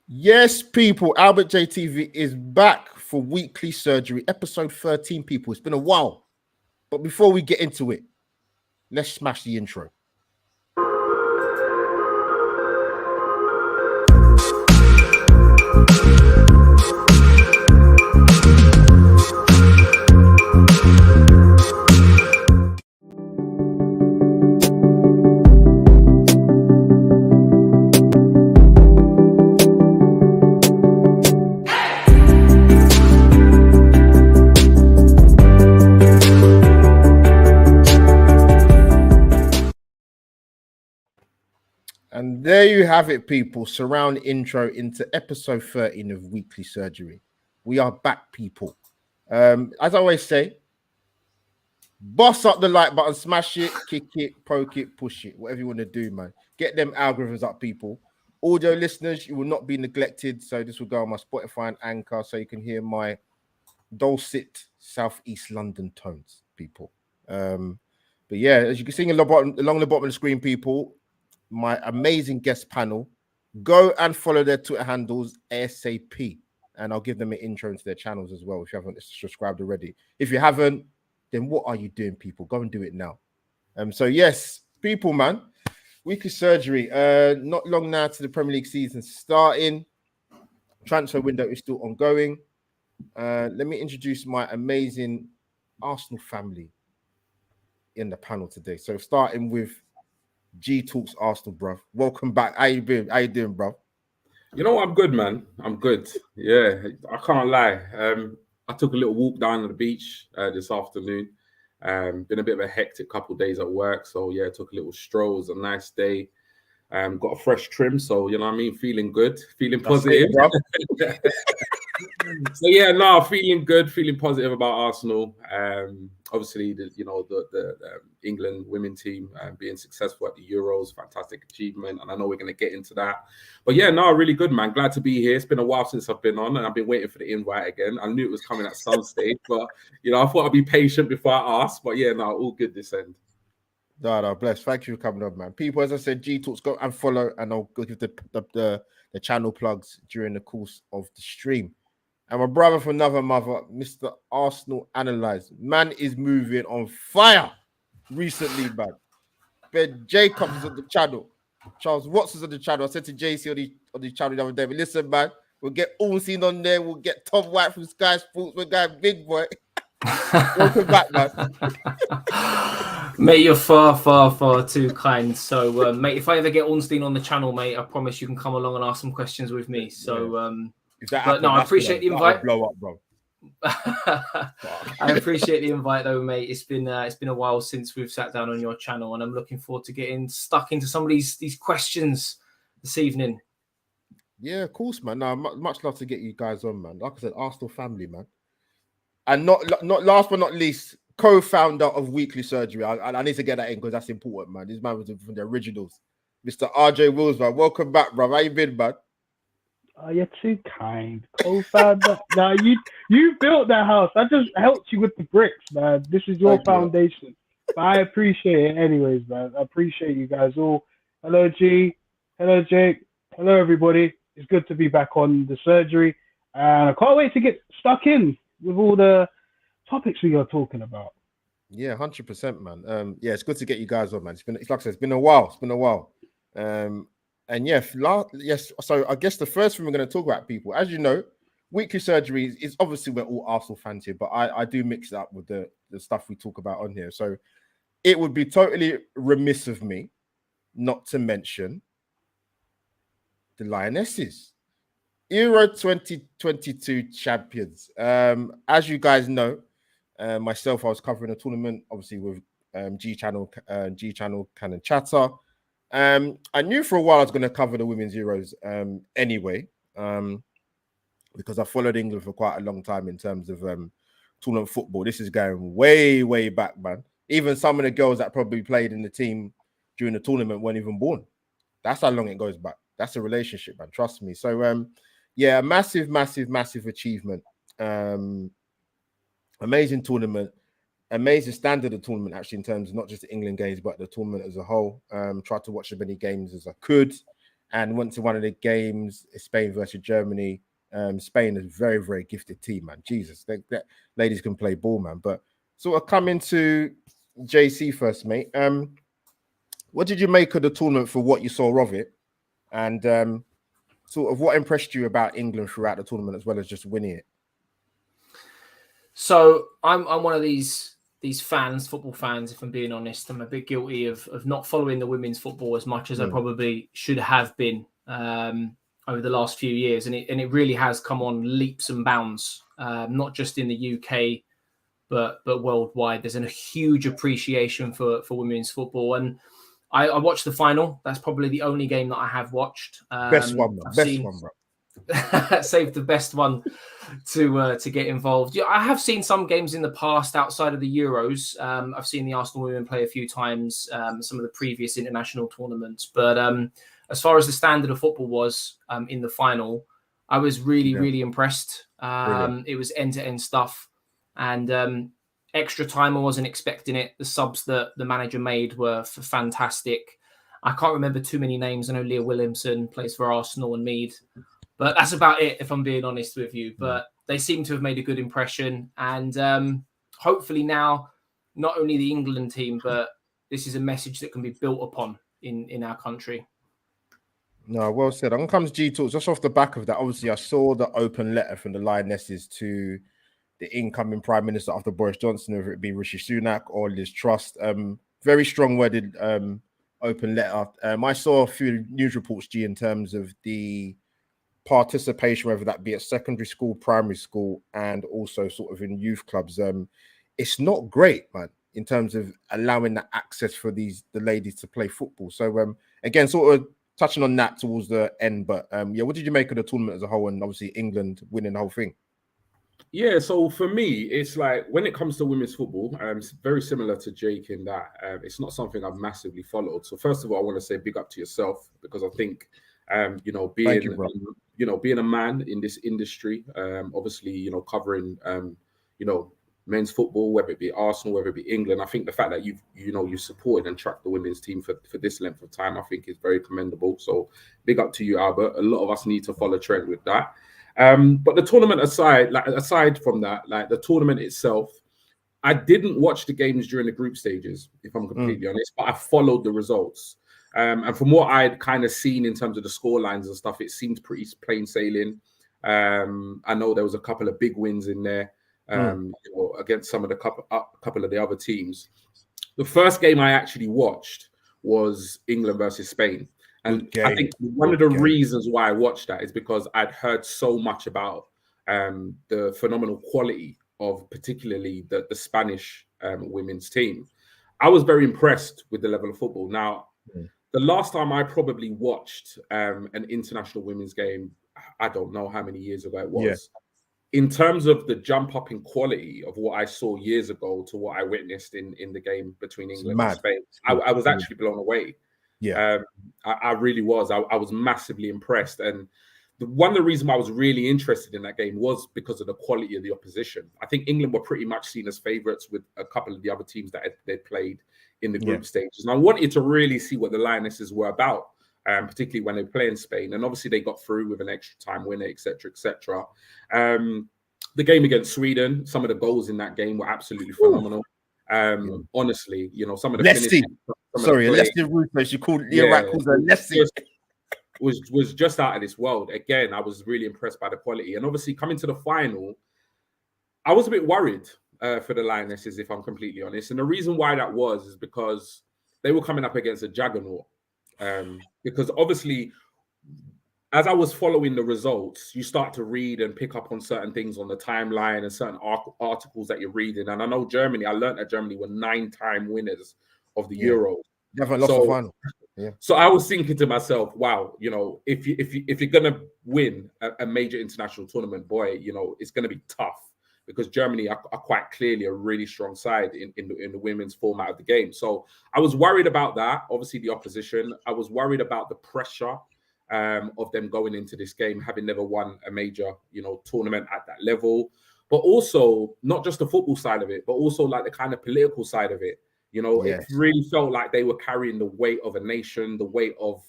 Yes, people, Albert JTV is back for weekly surgery, episode 13, people. It's been a while. But before we get into it, let's smash the intro. And there you have it, people. Surround intro into episode 13 of Weekly Surgery. We are back, people. As I always say, boss up the like button, smash it, kick it, poke it, push it, whatever you want to do, man. Get them algorithms up, people. Audio listeners, you will not be neglected. So this will go on my Spotify and Anchor so you can hear my dulcet Southeast London tones, people. But yeah, as you can see along the bottom of the screen, people, my amazing guest panel. Go and follow their Twitter handles ASAP, and I'll give them an intro into their channels as well if you haven't subscribed already. If you haven't, then what are you doing, people? Go and do it now. So yes, people, man, weekly surgery. Not long now to the Premier League season starting. Transfer window is still ongoing. Let me introduce my amazing Arsenal family in the panel today. So starting with G Talks Arsenal, bruv. Welcome back. How you been? How you doing, bruv? You know what? I'm good, man. I'm good. Yeah, I can't lie. I took a little walk down to the beach this afternoon. Been a bit of a hectic couple of days at work. So yeah, took a little stroll. It was a nice day. Got a fresh trim. So, you know what I mean? Feeling good. Feeling positive. So yeah, no, feeling good, feeling positive about Arsenal. Obviously, the England women team being successful at the Euros, fantastic achievement, and I know we're going to get into that. But yeah, no, really good, man. Glad to be here. It's been a while since I've been on, and I've been waiting for the invite again. I knew it was coming at some stage, but I thought I'd be patient before I asked. But yeah, no, all good this end. No, bless. Thank you for coming on, man. People, as I said, G Talks, go and follow, and I'll go give the channel plugs during the course of the stream. And my brother from another mother, Mr. Arsenal Analyze. Man is moving on fire recently, man. Ben Jacobs is on the channel. Charles Watts is on the channel. I said to JC on the channel the other day, but listen, man, we'll get Allseen on there. We'll get Tom White from Sky Sports. We're going big boy. Welcome back, man. Mate, you're far too kind. So, mate, if I ever get Ornstein on the channel, mate, I promise you can come along and ask some questions with me. So, I appreciate the invite. Blow up, bro. I appreciate the invite, though, mate. It's been a while since we've sat down on your channel, and I'm looking forward to getting stuck into some of these questions this evening. Yeah, of course, man. No, much love to get you guys on, man. Like I said, Arsenal family, man. And not last but not least, co-founder of Weekly Surgery. I need to get that in because that's important, man. This man was from the originals. Mr. RJ Wills, man. Welcome back, bro. How you been, man? Oh, you're too kind. Co-founder. Now you built that house. I just helped you with the bricks, man. This is your foundation. But I appreciate it anyways, man. I appreciate you guys all. Hello, G. Hello, Jake. Hello, everybody. It's good to be back on the surgery. And I can't wait to get stuck in with all the topics we are talking about. Yeah, 100%, man. Yeah, it's good to get you guys on, man. It's like I said, it's been a while. And yes. So I guess the first thing we're going to talk about, people, as you know, Weekly Surgery is obviously we're all Arsenal fans here, but I do mix it up with the stuff we talk about on here. So it would be totally remiss of me not to mention the Lionesses. Euro 2022 champions. As you guys know, myself, I was covering a tournament, obviously with G Channel Canon Chatter. I knew for a while I was going to cover the Women's Euros anyway, because I followed England for quite a long time in terms of tournament football. This is going way back, man. Even some of the girls that probably played in the team during the tournament weren't even born. That's how long it goes back. That's a relationship, man. Trust me. So, yeah, massive achievement. Amazing tournament. Amazing standard of tournament, actually, in terms of not just the England games, but the tournament as a whole. Tried to watch as many games as I could. and went to one of the games, Spain versus Germany. Spain is a very, very gifted team, man. Jesus, ladies can play ball, man. But sort of coming to JC first, mate. What did you make of the tournament for what you saw of it? And sort of what impressed you about England throughout the tournament as well as just winning it? So I'm one of these fans, football fans, if I'm being honest. I'm a bit guilty of not following the women's football as much as I probably should have been over the last few years. And it really has come on leaps and bounds, not just in the UK, but worldwide. There's a huge appreciation for women's football. And I watched the final. That's probably the only game that I have watched. Best one, bro. Saved the best one to get involved. Yeah, I have seen some games in the past outside of the Euros. I've seen the Arsenal women play a few times, some of the previous international tournaments. But as far as the standard of football was in the final, I was really impressed. It was end-to-end stuff. And extra time, I wasn't expecting it. The subs that the manager made were fantastic. I can't remember too many names. I know Leah Williamson plays for Arsenal and Mead. But that's about it, if I'm being honest with you. But they seem to have made a good impression. And hopefully now, not only the England team, but this is a message that can be built upon in our country. No, well said. On comes G Talks. Just off the back of that, obviously, I saw the open letter from the Lionesses to the incoming Prime Minister after Boris Johnson, whether it be Rishi Sunak or Liz Truss. Very strong-worded open letter. I saw a few news reports, G, in terms of the participation, whether that be at secondary school, primary school, and also sort of in youth clubs. It's not great, man, in terms of allowing that access for the ladies to play football. So again, sort of touching on that towards the end, but what did you make of the tournament as a whole, and obviously England winning the whole thing? Yeah, so for me, it's like when it comes to women's football, it's very similar to Jake in that it's not something I've massively followed. So first of all, I want to say big up to yourself, because I think being a man in this industry, obviously, covering, men's football, whether it be Arsenal, whether it be England, I think the fact that you've supported and tracked the women's team for this length of time, I think is very commendable. So big up to you, Albert. A lot of us need to follow trend with that. But the tournament aside from that, like the tournament itself, I didn't watch the games during the group stages, if I'm completely honest, but I followed the results. And from what I'd kind of seen in terms of the score lines and stuff, it seemed pretty plain sailing. I know there was a couple of big wins in there against some of the couple of the other teams. The first game I actually watched was England versus Spain. And I think one of the reasons why I watched that is because I'd heard so much about the phenomenal quality of particularly the Spanish women's team. I was very impressed with the level of football. Now, the last time I probably watched an international women's game, I don't know how many years ago it was. Yeah. In terms of the jump up in quality of what I saw years ago to what I witnessed in the game between England and Spain, I was actually blown away. Yeah, I really was. I was massively impressed. And one of the reasons why I was really interested in that game was because of the quality of the opposition. I think England were pretty much seen as favourites with a couple of the other teams that they played in the group stages. And I wanted to really see what the Lionesses were about, particularly when they play in Spain. And obviously they got through with an extra time winner, etc., etc. The game against Sweden, some of the goals in that game were absolutely phenomenal. Honestly, some of the finishing. Leslie Rufus, you called Leslie. Was just out of this world. Again, I was really impressed by the quality. And obviously coming to the final, I was a bit worried for the Lionesses, if I'm completely honest. And the reason why that was is because they were coming up against a juggernaut. Because obviously, as I was following the results, you start to read and pick up on certain things on the timeline and certain articles that you're reading. And I know Germany, I learned that Germany were 9-time winners of the Euro. Never lost the final. Yeah. So I was thinking to myself, wow, if you're gonna win a major international tournament, boy, it's gonna be tough, because Germany are quite clearly a really strong side in the women's format of the game. So I was worried about that. Obviously, the opposition. I was worried about the pressure of them going into this game, having never won a major, tournament at that level. But also not just the football side of it, but also like the kind of political side of it. It really felt like they were carrying the weight of a nation, the weight of,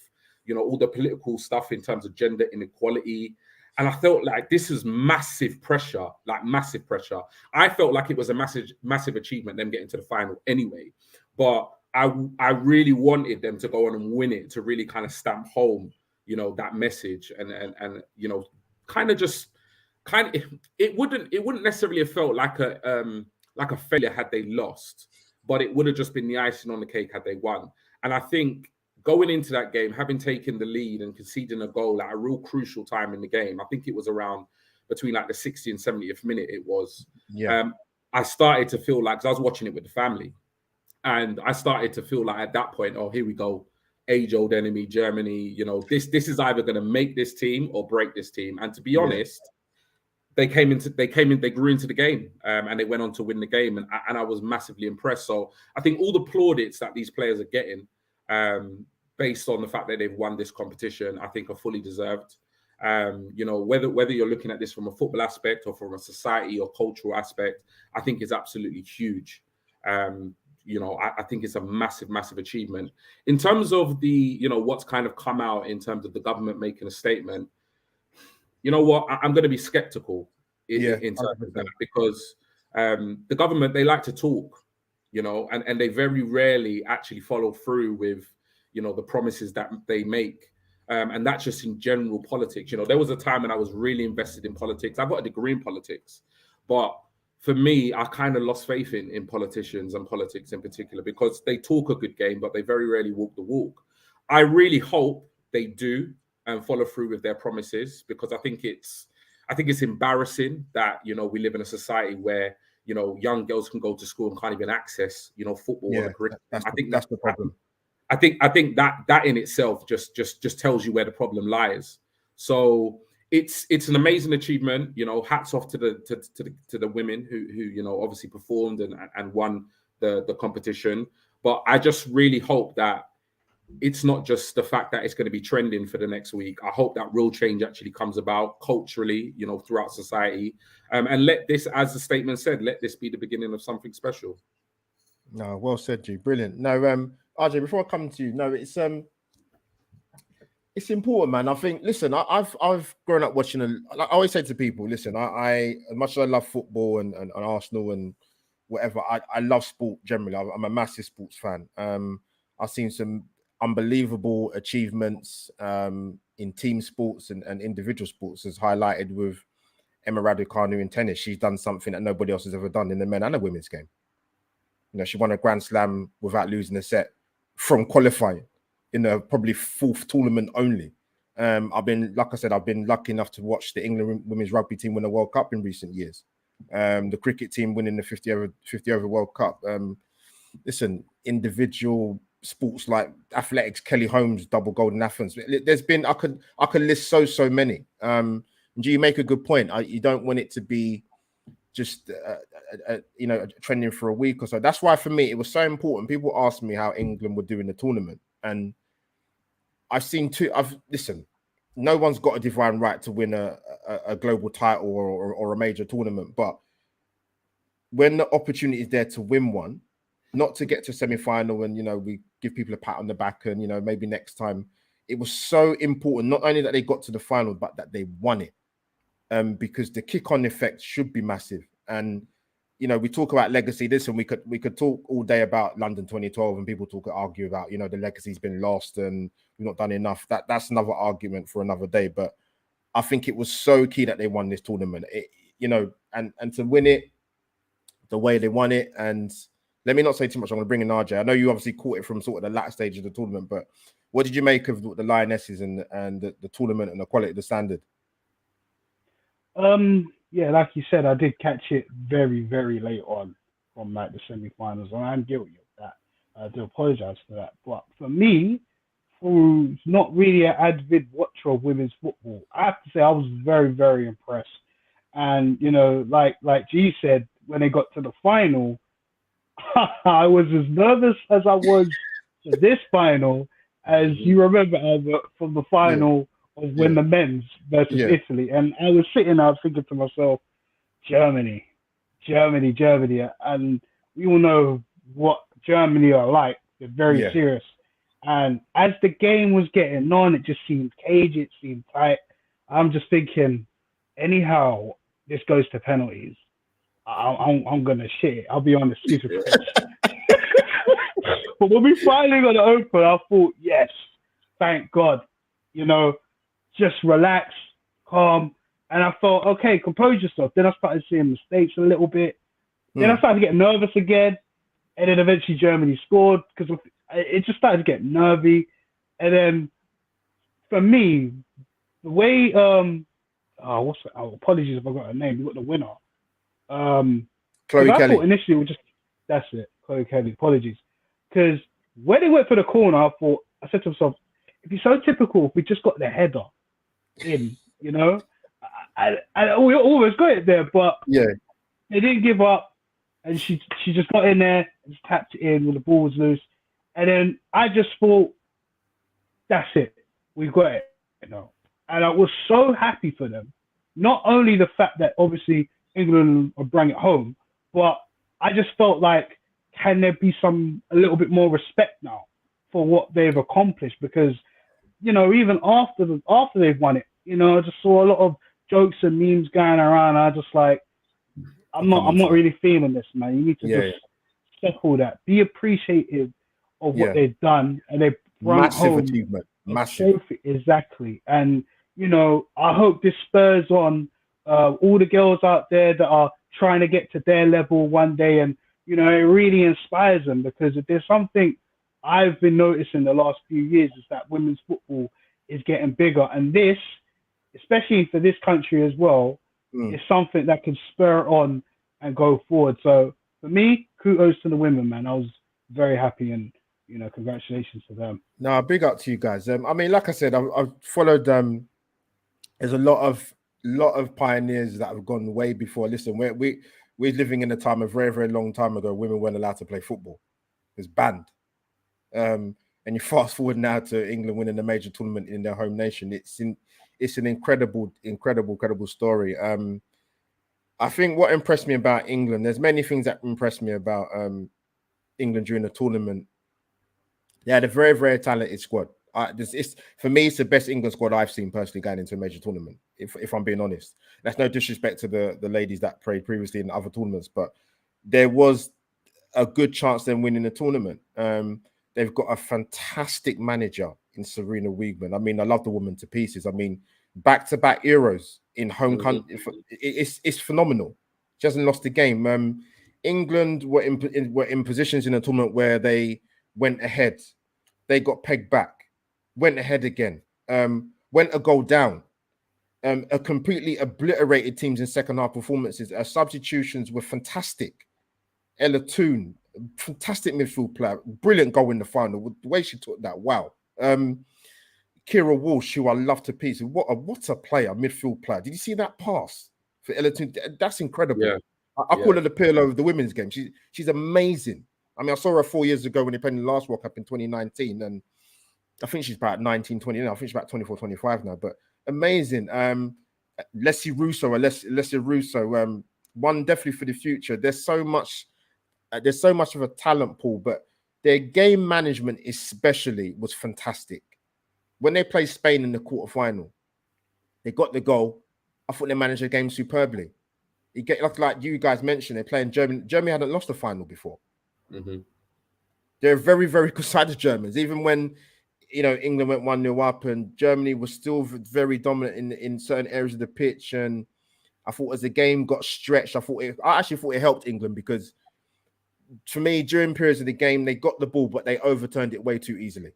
all the political stuff in terms of gender inequality. And I felt like this was massive pressure, like massive pressure. I felt like it was a massive achievement, them getting to the final anyway. But I really wanted them to go on and win it, to really kind of stamp home, that message, and it wouldn't necessarily have felt like a failure had they lost, but it would have just been the icing on the cake had they won. And I think going into that game, having taken the lead and conceding a goal at a real crucial time in the game, I think it was around between like the 60th and 70th minute it was. Yeah. I started to feel like, because I was watching it with the family, and I started to feel like at that point, oh, here we go, age-old enemy, Germany. This is either going to make this team or break this team. And to be honest, they grew into the game, and they went on to win the game, and I was massively impressed. So I think all the plaudits that these players are getting, based on the fact that they've won this competition, I think are fully deserved. Whether you're looking at this from a football aspect or from a society or cultural aspect, I think is absolutely huge. I think it's a massive, massive achievement. In terms of the, what's kind of come out in terms of the government making a statement, you know what, I'm going to be skeptical in terms of that, because the government, they like to talk, and they very rarely actually follow through with, the promises that they make. And that's just in general politics. There was a time when I was really invested in politics. I've got a degree in politics, but for me, I kind of lost faith in politicians and politics in particular, because they talk a good game, but they very rarely walk the walk. I really hope they do and follow through with their promises, because I think it's embarrassing that, we live in a society where, young girls can go to school and can't even access, football. Yeah, I think that's the problem. I think that in itself just tells you where the problem lies. So it's an amazing achievement. Hats off to the women who obviously performed and won the competition. But I just really hope that it's not just the fact that it's going to be trending for the next week. I hope that real change actually comes about culturally, throughout society. And let this, as the statement said, let this be the beginning of something special. No, well said, G. Brilliant. No, RJ, before I come to you, no, it's important, man. I think, listen, I've grown up watching. I always say to people, listen, I as much as I love football and Arsenal and whatever, I love sport generally. I'm a massive sports fan. I've seen some unbelievable achievements in team sports and individual sports, as highlighted with Emma Raducanu in tennis. She's done something that nobody else has ever done in the men and the women's game. She won a Grand Slam without losing a set from qualifying in a probably fourth tournament only. I've been lucky enough to watch the England women's rugby team win a World Cup in recent years. The cricket team winning the 50 over World Cup. Listen, individual sports like athletics, Kelly Holmes, double gold in Athens. There's been, I could list so many. Do you make a good point? You don't want it to be just trending for a week or so. That's why for me it was so important. People asked me how England were doing the tournament, and listen, no one's got a divine right to win a global title or a major tournament, but when the opportunity is there to win one, not to get to semi-final and we give people a pat on the back and maybe next time, it was so important not only that they got to the final but that they won it. Because the kick-on effect should be massive. And we talk about legacy this, and we could talk all day about London 2012, and people argue about the legacy's been lost and we've not done enough. That's another argument for another day. But I think it was so key that they won this tournament. And to win it the way they won it. And let me not say too much. I'm going to bring in RJ. I know you obviously caught it from sort of the latter stage of the tournament, but what did you make of the Lionesses and the tournament and the quality of the standard? Yeah, like you said, I did catch it very, very late on from like the semi-finals, and I'm guilty of that. I do apologize for that. But for me, who's not really an avid watcher of women's football, I have to say I was very, very impressed. And like G said, when they got to the final, I was as nervous as I was for this final, as you remember, Albert, from the final. Of when the men's versus Italy. And I was sitting there thinking to myself, Germany. And we all know what Germany are like. They're very serious. And as the game was getting on, it just seemed cagey, it seemed tight. I'm just thinking, anyhow, this goes to penalties. I'm gonna shit it. I'll be on the stupid pitch. But when we finally got it open, I thought, yes, thank God. You know, just relax, calm. And I thought, okay, compose yourself. Then I started seeing mistakes a little bit. Then I started to get nervous again. And then eventually Germany scored because it just started to get nervy. And then for me, the way apologies if I got her name. We got the winner. Chloe I Kelly. thought initially we just that's it, Chloe Kelly. Apologies, because when they went for the corner, I said to myself, it'd be so typical if we just got the header in, you know. We always got it there, but Yeah, they didn't give up, and she just got in there and just tapped it in when the ball was loose, and then I just thought, that's it, we got it, you know. And I was so happy for them. Not only the fact that obviously England will bring it home, but I just felt like, can there be a little bit more respect now for what they've accomplished? Because, you know, even after they've won it, you know, I just saw a lot of jokes and memes going around. I just like, I'm not really feeling this, man. You need to just settle that. Be appreciative of what they've done, and they've brought massive home achievement. Massive. Exactly. And, you know, I hope this spurs on all the girls out there that are trying to get to their level one day. And, you know, it really inspires them, because if there's something I've been noticing the last few years is that women's football is getting bigger. And this, especially for this country as well, is something that can spur on and go forward. So for me, kudos to the women, man. I was very happy, and, you know, congratulations to them. No, big up to you guys. I mean, like I said, I've followed. There's a lot of pioneers that have gone way before. Listen, we're living in a time, a very, very long time ago, women weren't allowed to play football. It was banned. And you fast forward now to England winning a major tournament in their home nation. It's an incredible story. I think what impressed me about England, there's many things that impressed me about England during the tournament. They had a very, very talented squad. For me, it's the best England squad I've seen personally going into a major tournament, if I'm being honest. That's no disrespect to the ladies that played previously in other tournaments, but there was a good chance them winning the tournament. They've got a fantastic manager in Serena Wiegman. I mean, I love the woman to pieces. I mean, back-to-back Euros in home country, it's phenomenal. She hasn't lost a game. England were in positions in a tournament where they went ahead. They got pegged back, went ahead again, went a goal down, a completely obliterated teams in second half performances. Substitutions were fantastic. Ella Toon, fantastic midfield player, brilliant goal in the final. The way she took that, wow. Kira Walsh, who I love to pieces. What a player, midfield player. Did you see that pass for Ella Toon? That's incredible. Yeah. I call her the Pirlo of the women's game. She's amazing. I mean, I saw her 4 years ago when they played in the last World Cup in 2019, and I think she's about 19, 20 now. I think she's about 24, 25 now, but amazing. Leslie Russo, one definitely for the future. There's so much of a talent pool, but their game management especially was fantastic. When they played Spain in the quarterfinal, they got the goal. I thought they managed the game superbly. You get like you guys mentioned, they're playing Germany. Germany hadn't lost a final before. Mm-hmm. They're very, very good side of Germans. Even when, you know, England went 1-0 up and Germany was still very dominant in certain areas of the pitch. And I thought as the game got stretched, I actually thought it helped England, because for me, during periods of the game, they got the ball, but they overturned it way too easily.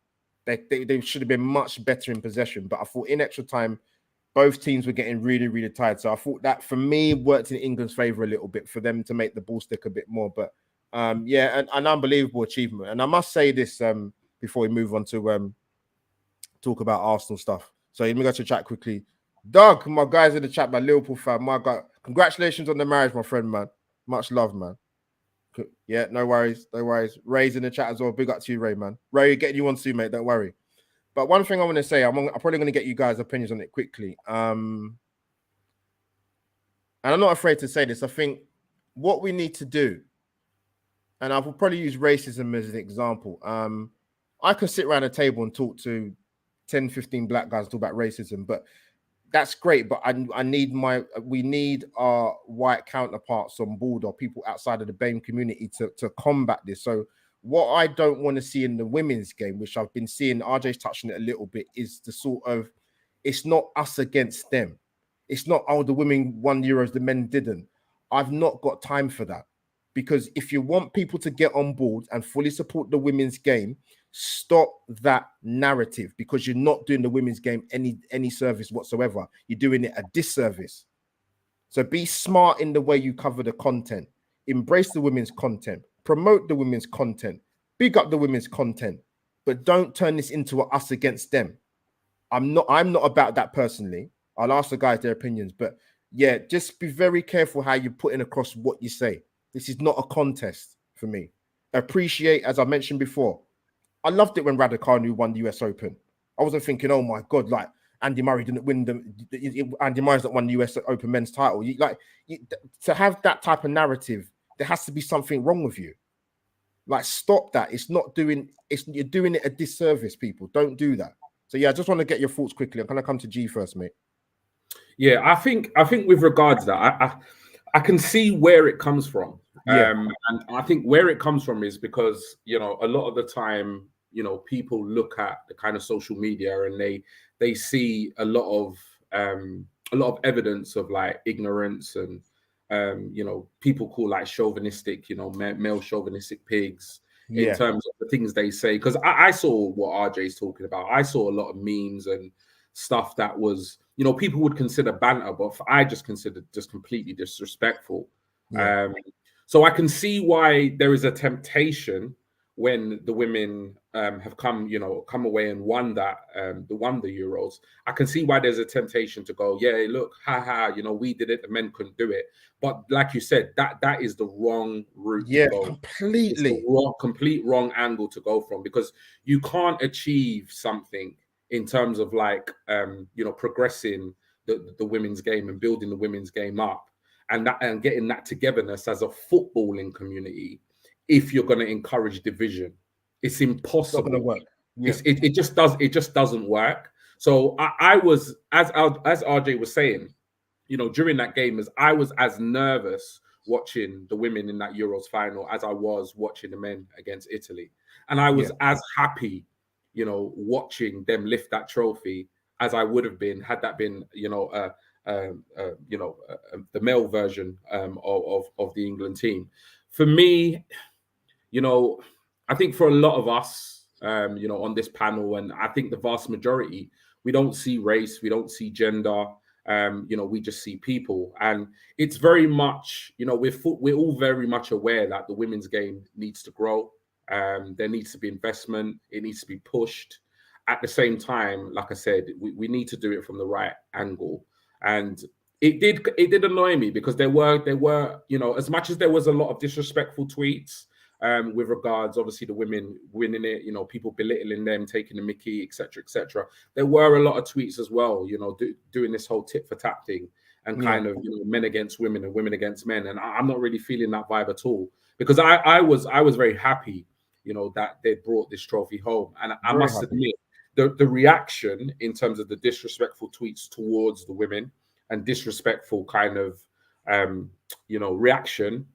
They should have been much better in possession. But I thought in extra time, both teams were getting really, really tired. So I thought that, for me, worked in England's favour a little bit for them to make the ball stick a bit more. But an unbelievable achievement. And I must say this before we move on to talk about Arsenal stuff. So let me go to chat quickly. Doug, my guys in the chat, my Liverpool fan, my guy, congratulations on the marriage, my friend, man. Much love, man. Yeah, no worries. Ray's in the chat as well. Big up to you, Ray, man. Ray, getting you on soon, mate. Don't worry. But one thing I want to say, I'm probably going to get you guys' opinions on it quickly. And I'm not afraid to say this. I think what we need to do, and I will probably use racism as an example. I can sit around a table and talk to 10, 15 black guys talk about racism, but that's great. But we need our white counterparts on board, or people outside of the BAME community to combat this. So what I don't want to see in the women's game, which I've been seeing, RJ's touching it a little bit, is the sort of, it's not us against them. It's not, oh, the women won Euros, the men didn't. I've not got time for that. Because if you want people to get on board and fully support the women's game, stop that narrative, because you're not doing the women's game any service whatsoever. You're doing it a disservice. So be smart in the way you cover the content. Embrace the women's content. Promote the women's content. Big up the women's content. But don't turn this into us against them. I'm not about that personally. I'll ask the guys their opinions, but yeah, just be very careful how you're putting across what you say. This is not a contest for me. Appreciate, as I mentioned before, I loved it when Raducanu won the US Open. I wasn't thinking, oh my God, like Andy Murray didn't win Andy Murray's not won the US Open men's title. To have that type of narrative, there has to be something wrong with you. Like, stop that. You're doing it a disservice, people. Don't do that. So yeah, I just want to get your thoughts quickly. I'm gonna come to G first, mate. Yeah, I think with regards to that, I can see where it comes from. Yeah. And I think where it comes from is because, a lot of the time, people look at the kind of social media and they see a lot of evidence of like ignorance and people call like chauvinistic, male chauvinistic pigs in terms of the things they say. Because I saw what RJ's talking about. I saw a lot of memes and stuff that was, people would consider banter, but I just considered just completely disrespectful. Yeah. So I can see why there is a temptation when the women have come away and won the Euros. I can see why there's a temptation to go, yeah, look, we did it, the men couldn't do it. But like you said, that is the wrong route to go. Completely. It's the complete wrong angle to go from, because you can't achieve something in terms of like progressing the women's game and building the women's game up and getting that togetherness as a footballing community if you're going to encourage division. It's impossible. It's not going to work. Yeah. It just doesn't work. So I was, as RJ was saying, during that game, as I was as nervous watching the women in that Euros final as I was watching the men against Italy, and I was as happy watching them lift that trophy as I would have been had that been the male version of the England team. For me, I think for a lot of us, on this panel, and I think the vast majority, we don't see race, we don't see gender, we just see people. And it's very much, we're all very much aware that the women's game needs to grow. There needs to be investment. It needs to be pushed. At the same time, like I said, we need to do it from the right angle. And it did annoy me, because there were as much as there was a lot of disrespectful tweets with regards, obviously, the women winning it, people belittling them, taking the mickey, etc., etc. There were a lot of tweets as well, doing this whole tit for tat thing and kind of men against women and women against men. And I'm not really feeling that vibe at all, because I was very happy, that they brought this trophy home. And I must admit, the reaction in terms of the disrespectful tweets towards the women and disrespectful kind of reaction,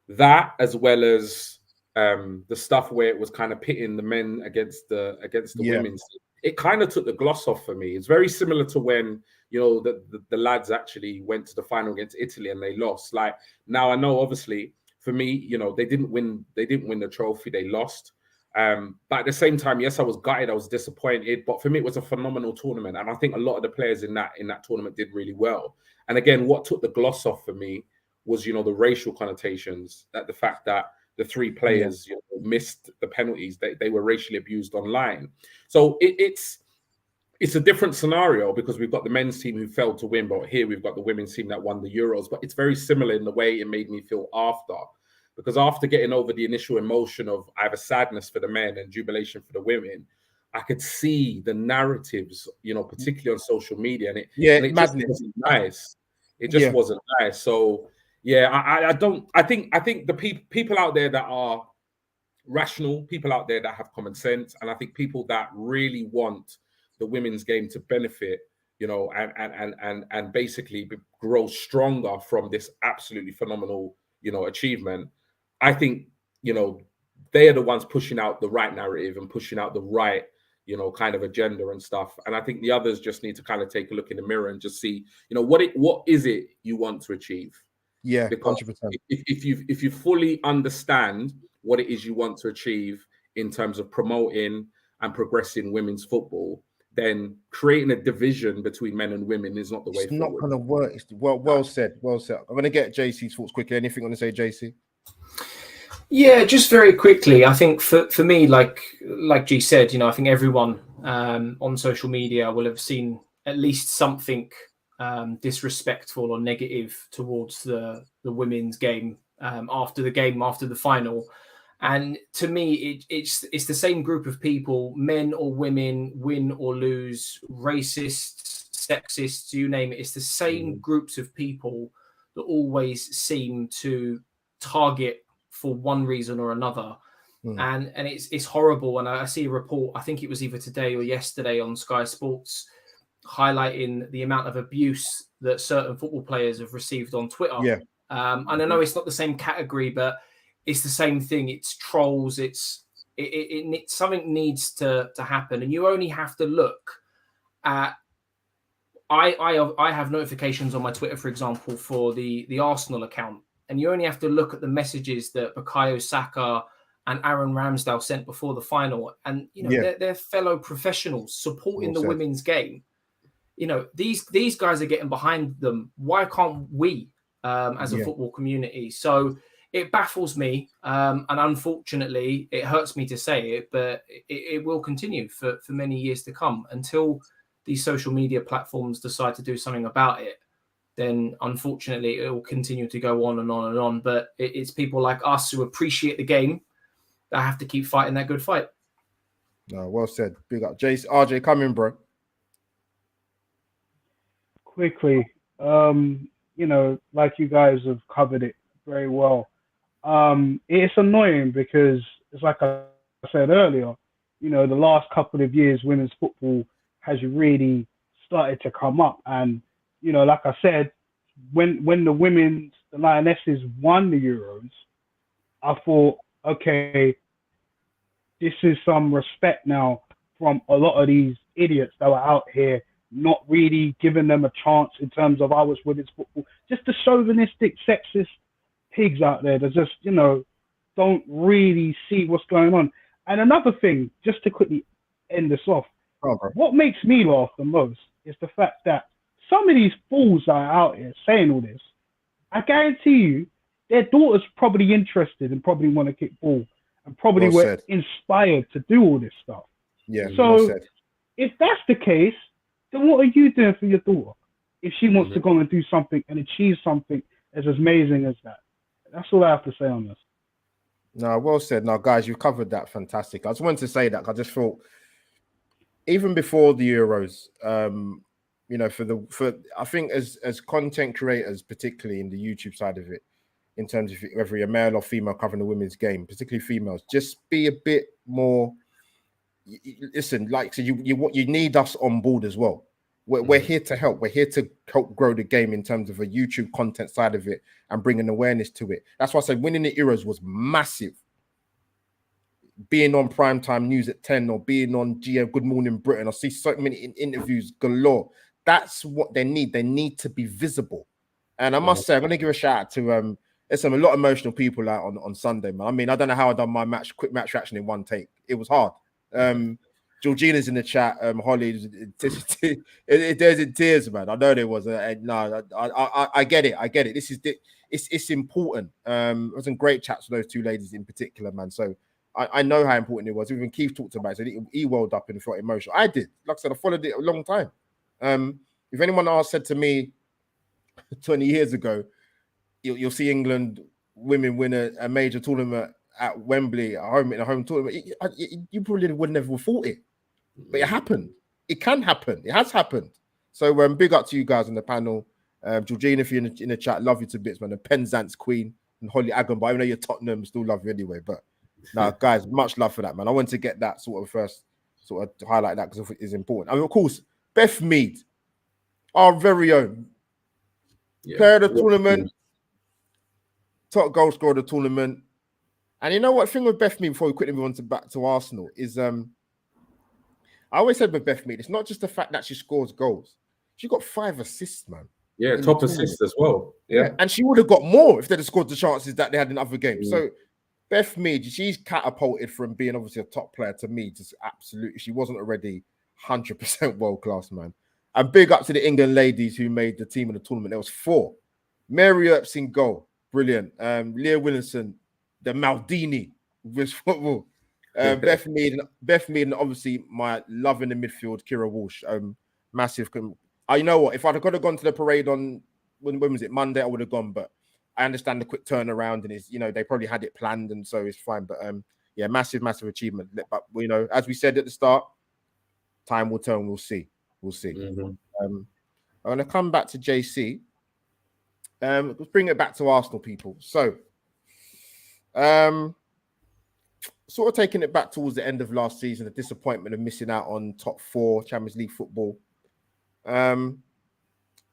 that, as well as the stuff where it was kind of pitting the men against the women, it kind of took the gloss off for me. It's very similar to when the lads actually went to the final against Italy and they lost. Like, now I know, obviously, for me, they didn't win the trophy, they lost. But at the same time, yes, I was gutted, I was disappointed. But for me, it was a phenomenal tournament, and I think a lot of the players in that tournament did really well. And again, what took the gloss off for me was the racial connotations, that the fact that the three players missed the penalties, they were racially abused online. So it's a different scenario, because we've got the men's team who failed to win, but here we've got the women's team that won the Euros. But it's very similar in the way it made me feel after. Because after getting over the initial emotion of either sadness for the men and jubilation for the women, I could see the narratives, particularly on social media, and it just wasn't nice. It just wasn't nice. So yeah, I think the people out there that are rational people out there that have common sense, and I think people that really want the women's game to benefit, you know, and basically grow stronger from this absolutely phenomenal, you know, achievement. I think, you know, they are the ones pushing out the right narrative and pushing out the right, you know, kind of agenda and stuff. And I think the others just need to kind of take a look in the mirror and just see, you know, what is it you want to achieve? Yeah, Because 100%. if you fully understand what it is you want to achieve in terms of promoting and progressing women's football, then creating a division between men and women is not the way It's not forward. going to work. It's, well said. Well said. I'm going to get JC's thoughts quickly. Anything you want to say, JC? Yeah, just very quickly. I think for me, like G said, you know, I think everyone on social media will have seen at least something disrespectful or negative towards the women's game after the final. And to me, it's the same group of people, men or women, win or lose, racists, sexists, you name it. It's the same groups of people that always seem to target for one reason or another. And it's horrible. And I see a report, I think it was either today or yesterday on Sky Sports, highlighting the amount of abuse that certain football players have received on Twitter. Yeah. And I know it's not the same category, but it's the same thing. It's trolls. It something needs to happen, and you only have to look at. I have notifications on my Twitter, for example, for the Arsenal account, and you only have to look at the messages that Bukayo Saka and Aaron Ramsdale sent before the final, and you know they're fellow professionals supporting the women's game. You know, these guys are getting behind them. Why can't we as a football community? So it baffles me, and unfortunately, it hurts me to say it, but it will continue for many years to come until these social media platforms decide to do something about it. Then, unfortunately, it will continue to go on and on and on. But it's people like us who appreciate the game that have to keep fighting that good fight. No, well said. Big up, Jace. RJ, come in, bro. Quickly, you know, like you guys have covered it very well. It's annoying because it's like I said earlier, you know, the last couple of years, women's football has really started to come up. And, you know, like I said, when the Lionesses won the Euros, I thought, okay, this is some respect now from a lot of these idiots that were out here not really giving them a chance in terms of our women's football. Just the chauvinistic, sexist pigs out there that just, you know, don't really see what's going on. And another thing, just to quickly end this off, what makes me laugh the most is the fact that some of these fools that are out here saying all this, I guarantee you, their daughter's probably interested and probably want to kick ball and probably were inspired to do all this stuff. Yeah. So if that's the case, then what are you doing for your daughter if she wants to go and do something and achieve something as amazing as that? That's all I have to say on this. No, well said. Now, guys, you've covered that fantastic. I just wanted to say that I just thought, even before the Euros, you know, I think as content creators, particularly in the YouTube side of it, in terms of whether you're male or female covering the women's game, particularly females, just be a bit more. Listen, like, so you need us on board as well. We're here to help. We're here to help grow the game in terms of a YouTube content side of it and bringing awareness to it. That's why I said winning the Euros was massive. Being on primetime news at 10 or being on Good Morning Britain, I see so many interviews galore. That's what they need. They need to be visible. And I must say, I'm going to give a shout out to there's a lot of emotional people out on Sunday, man. I mean, I don't know how I done my quick match reaction in one take. It was hard. Georgina's in the chat. Holly, there's in tears, man. I know there was. No, I get it. I get it. It's important. It was some great chats with those two ladies in particular, man. So I know how important it was. Even Keith talked about it. So he welled up and felt emotional. I did. Like I said, I followed it a long time. If anyone else said to me 20 years ago, you'll see England women win a major tournament at Wembley, in a home tournament, you probably would never have thought it. But it happened. It can happen. It has happened. So big up to you guys on the panel. Georgina, if you're in the chat, love you to bits, man. And Penzance Queen and Holly Agambar. I know you're Tottenham, still love you anyway. But No, guys, much love for that, man. I want to get that sort of first, sort of highlight that because it's important. I mean, of course, Beth Mead, our very own player of the tournament, top goal scorer of the tournament. And you know what thing with Beth Mead, before we quickly move on to back to Arsenal, is I always said with Beth Mead, it's not just the fact that she scores goals. She got 5 assists, man. Yeah, top assist as well. Yeah. And she would have got more if they'd have scored the chances that they had in other games. So Beth Mead, she's catapulted from being obviously a top player to me, just absolutely. She wasn't already 100% world class, man. And big up to the England ladies who made the team in the tournament. There was 4. Mary Earps in goal, brilliant. Leah Williamson, the Maldini with football. Beth Mead, and obviously my love in the midfield, Kira Walsh. Massive. You know what? If I'd have gone to the parade on when was it, Monday, I would have gone. But I understand the quick turnaround, and it's, you know, they probably had it planned, and so it's fine. But yeah, massive achievement. But you know, as we said at the start, time will tell, and we'll see. I'm going to come back to JC. Let's bring it back to Arsenal, people. So, sort of taking it back towards the end of last season, the disappointment of missing out on top 4 Champions League football.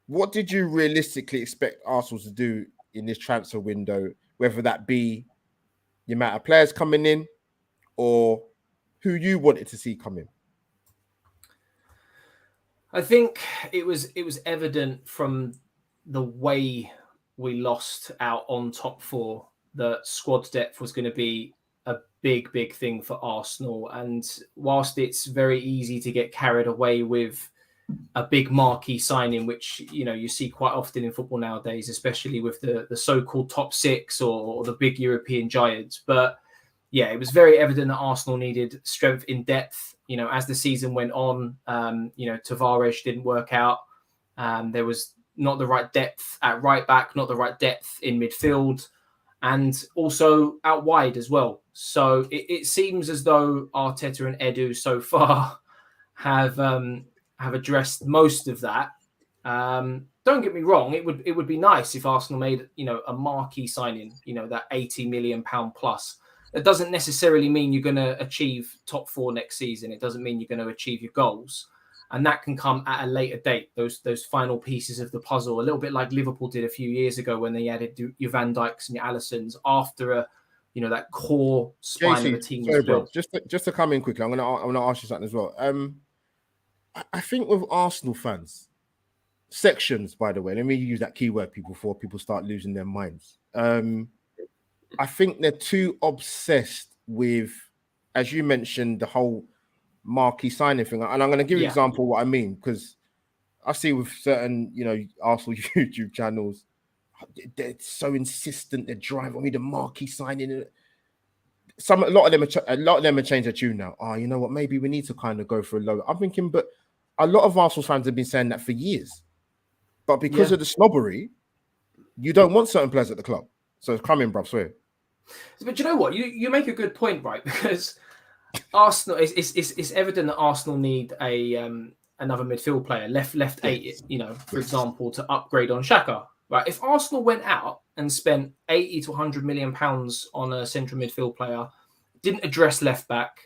What did you realistically expect Arsenal to do in this transfer window, whether that be the amount of players coming in or who you wanted to see come in? I think it was evident from the way we lost out on top 4 that squad depth was going to be a big thing for Arsenal. And whilst it's very easy to get carried away with a big marquee signing, which, you know, you see quite often in football nowadays, especially with the so-called top 6 or the big European giants. But yeah, it was very evident that Arsenal needed strength in depth. You know, as the season went on, you know, Tavares didn't work out. There was not the right depth at right back, not the right depth in midfield, and also out wide as well. So it seems as though Arteta and Edu so far have addressed most of that. Don't get me wrong; it would be nice if Arsenal made, you know, a marquee signing, you know, that £80 million plus. It doesn't necessarily mean you're going to achieve top 4 next season. It doesn't mean you're going to achieve your goals, and that can come at a later date. Those final pieces of the puzzle, a little bit like Liverpool did a few years ago when they added your Van Dijks and your Allisons after that core spine JC, of the team was built. Just to come in quickly, I'm gonna ask you something as well. I think with Arsenal fans, sections, by the way, let me use that keyword, before people start losing their minds. I think they're too obsessed with, as you mentioned, the whole marquee signing thing. And I'm going to give you an example of what I mean, because I see with certain, you know, Arsenal YouTube channels, they're so insistent. They drive on me the marquee signing. A lot of them have changed their tune now. Oh, you know what? Maybe we need to kind of go for a low. I'm thinking, but a lot of Arsenal fans have been saying that for years. But because of the snobbery, you don't want certain players at the club. So come in, bruv, swear. But you know what? You make a good point, right? Because Arsenal, it's evident that Arsenal need another midfield player, left 8, you know, for example, to upgrade on Xhaka. Right? If Arsenal went out and spent 80 to 100 million pounds on a central midfield player, didn't address left back,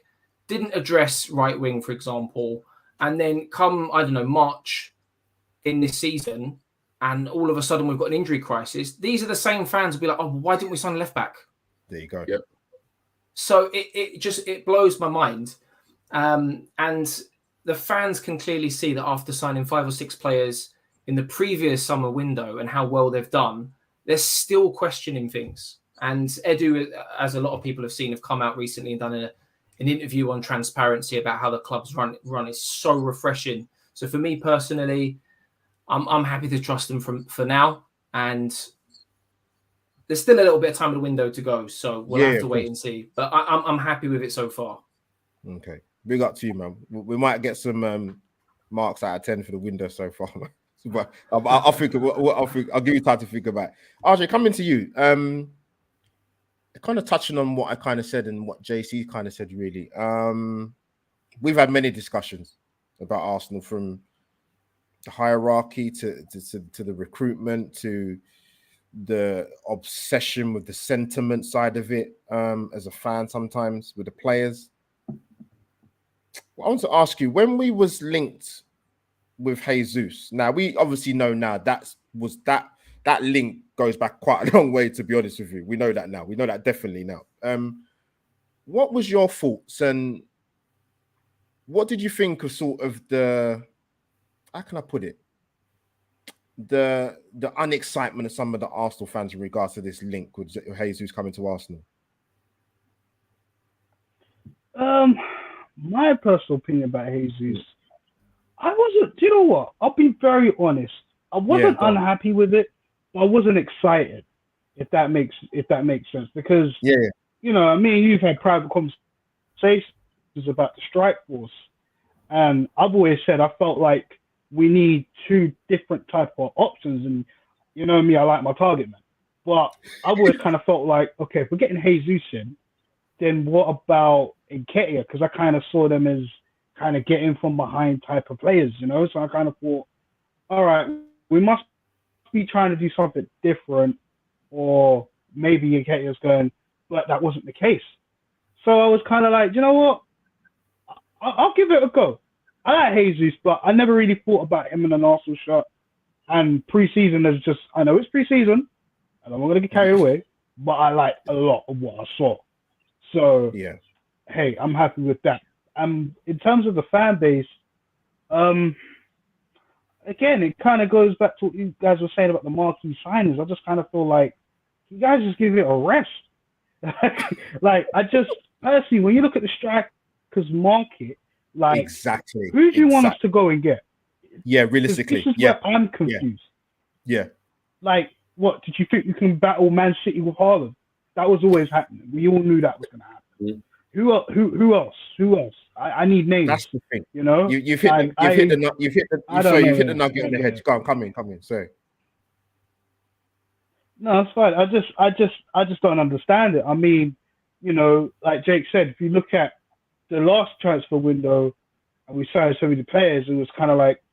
didn't address right wing, for example, and then come, I don't know, March in this season, and all of a sudden we've got an injury crisis, these are the same fans who'll be like, oh, why didn't we sign a left back? There you go. Yep. So it blows my mind. And the fans can clearly see that after signing 5 or 6 players in the previous summer window and how well they've done, they're still questioning things. And Edu, as a lot of people have seen, have come out recently and done an interview on transparency about how the club's run is so refreshing. So for me personally, I'm happy to trust them for now. And there's still a little bit of time in the window to go, so we'll have to wait and see. But I'm happy with it so far. Okay, big up to you, man. We might get some marks out of 10 for the window so far, man. But I'll think. I'll give you time to think about it. RJ, coming to you. Kind of touching on what I kind of said and what JC kind of said. Really, we've had many discussions about Arsenal, from the hierarchy to the recruitment to the obsession with the sentiment side of it as a fan sometimes with the players. I want to ask you, when we was linked with Jesus, now we obviously know now that link goes back quite a long way, to be honest with you. We know that now. We know that definitely now. What was your thoughts and what did you think of sort of how can I put it? The unexcitement of some of the Arsenal fans in regards to this link with Jesus coming to Arsenal? My personal opinion about Jesus, I wasn't. Do you know what? I'll be very honest. I wasn't unhappy with it, but I wasn't excited. If that makes sense, because you know, I mean, you've had private conversations about the strike force, and I've always said I felt like we need two different type of options, and you know me, I like my target man, but I've always kind of felt like, okay, if we're getting Jesus in, then what about Nketiah? Because I kind of saw them as kind of getting from behind type of players, you know. So I kind of thought, all right, we must be trying to do something different, or maybe Nketiah's going, but that wasn't the case. So I was kind of like, you know what? I'll give it a go. I like Jesus, but I never really thought about him in an Arsenal shirt. And pre-season is just, I know it's pre-season, and I'm not going to get carried away, but I like a lot of what I saw. So, hey, I'm happy with that. In terms of the fan base, again, it kind of goes back to what you guys were saying about the marquee signings. I just kind of feel like you guys just give it a rest. Like, I just, personally, when you look at the strikers market, like, exactly, who do you want us to go and get? Yeah, realistically, this is where I'm confused. Yeah. Like, what, did you think you can battle Man City with Haaland? That was always happening. We all knew that was going to happen. Who else? I need names. That's the thing. You know, you've hit the nugget on the head. Come in. Sorry. No, it's fine. I just don't understand it. I mean, you know, like Jake said, if you look at the last transfer window and we signed so many players, it was kind of like,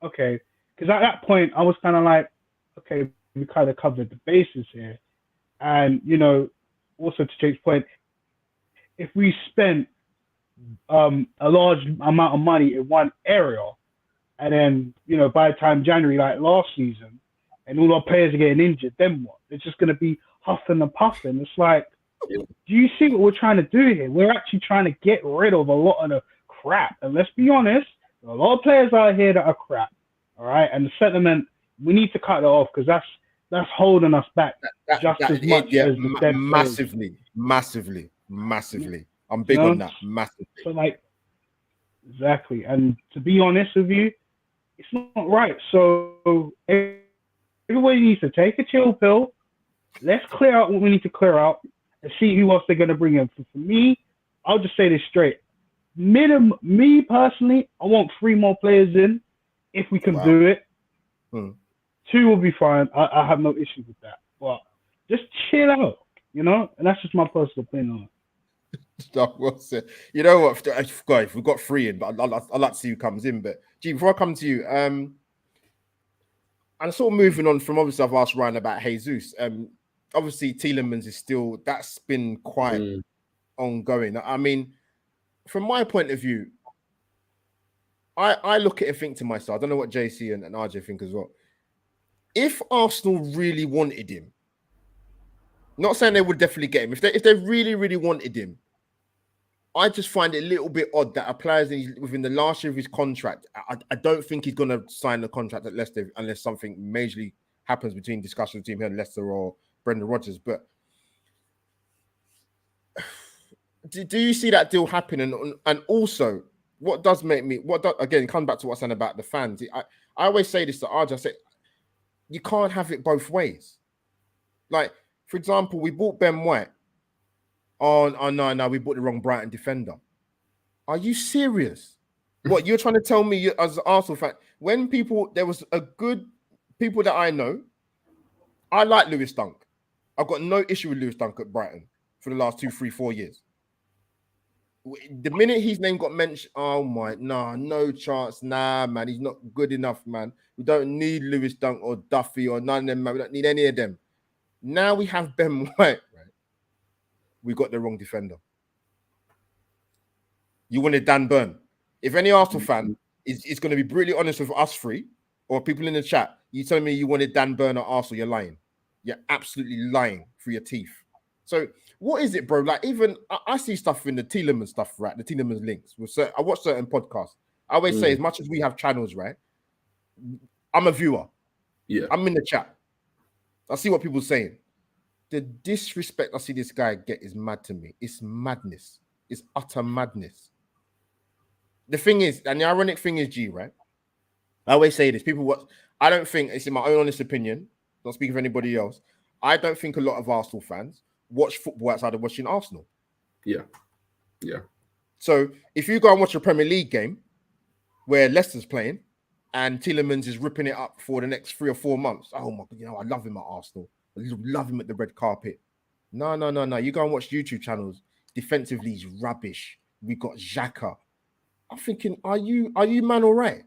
okay, because at that point I was kind of like, okay, we kind of covered the bases here, and you know, also to Jake's point, if we spent a large amount of money in one area, and then, you know, by the time January, like last season, and all our players are getting injured, then what? It's just going to be huffing and puffing. It's like, do you see what we're trying to do here? We're actually trying to get rid of a lot of the crap. And let's be honest, there are a lot of players out here that are crap. All right. And the sentiment, we need to cut it off, because that's holding us back just as much as the dead massively. I'm big on that. Massively. So, like, exactly. And to be honest with you, it's not right. So everybody needs to take a chill pill. Let's clear out what we need to clear out and see who else they're going to bring in. For me, I'll just say this straight. Me personally, I want 3 more players in if we can do it. 2 will be fine. I have no issue with that. But just chill out, you know? And that's just my personal opinion on it. You know what? If we've got 3 in, but I'd like to see who comes in. But G, before I come to you, I'm sort of moving on from, obviously I've asked Ryan about Jesus. Obviously Tielemans is still, that's been quite ongoing. I mean, from my point of view, I look at it and think to myself, I don't know what JC and RJ think as well. If Arsenal really wanted him, not saying they would definitely get him, if they really, really wanted him, I just find it a little bit odd that a player within the last year of his contract, I don't think he's going to sign the contract at Leicester unless something majorly happens between discussions between him and Leicester or Brendan Rodgers. But do you see that deal happening? And also, what does make me, again, come back to what I said about the fans. I always say this to RJ, I say, you can't have it both ways. Like, for example, we bought Ben White. Oh, no, we bought the wrong Brighton defender. Are you serious? What, you're trying to tell me as an Arsenal fan, when there was a good people that I know, I like Lewis Dunk. I've got no issue with Lewis Dunk at Brighton for the last 2, 3, 4 years. The minute his name got mentioned, no chance. Nah, man, he's not good enough, man. We don't need Lewis Dunk or Duffy or none of them, man. We don't need any of them. Now we have Ben White, right? We got the wrong defender. You wanted Dan Burn. If any Arsenal fan is going to be brutally honest with us three or people in the chat, you telling me you wanted Dan Burn at Arsenal, you're lying. You're absolutely lying through your teeth. So what is it, bro? Like, even I see stuff in the Tielemans stuff, right? The Tielemans links. I watch certain podcasts. I always say, as much as we have channels, right? I'm a viewer. Yeah. I'm in the chat. I see what people are saying. The disrespect I see this guy get is mad to me. It's madness. It's utter madness. The thing is, and the ironic thing is, G, right? I always say this. I don't think, it's in my own honest opinion, not speaking for anybody else, I don't think a lot of Arsenal fans watch football outside of watching Arsenal. Yeah. Yeah. So if you go and watch a Premier League game where Leicester's playing and Tielemans is ripping it up for the next 3 or 4 months, oh my God, I love him at Arsenal. I love him at the red carpet. No. You go and watch YouTube channels. Defensively, he's rubbish. We got Xhaka. I'm thinking, are you man all right?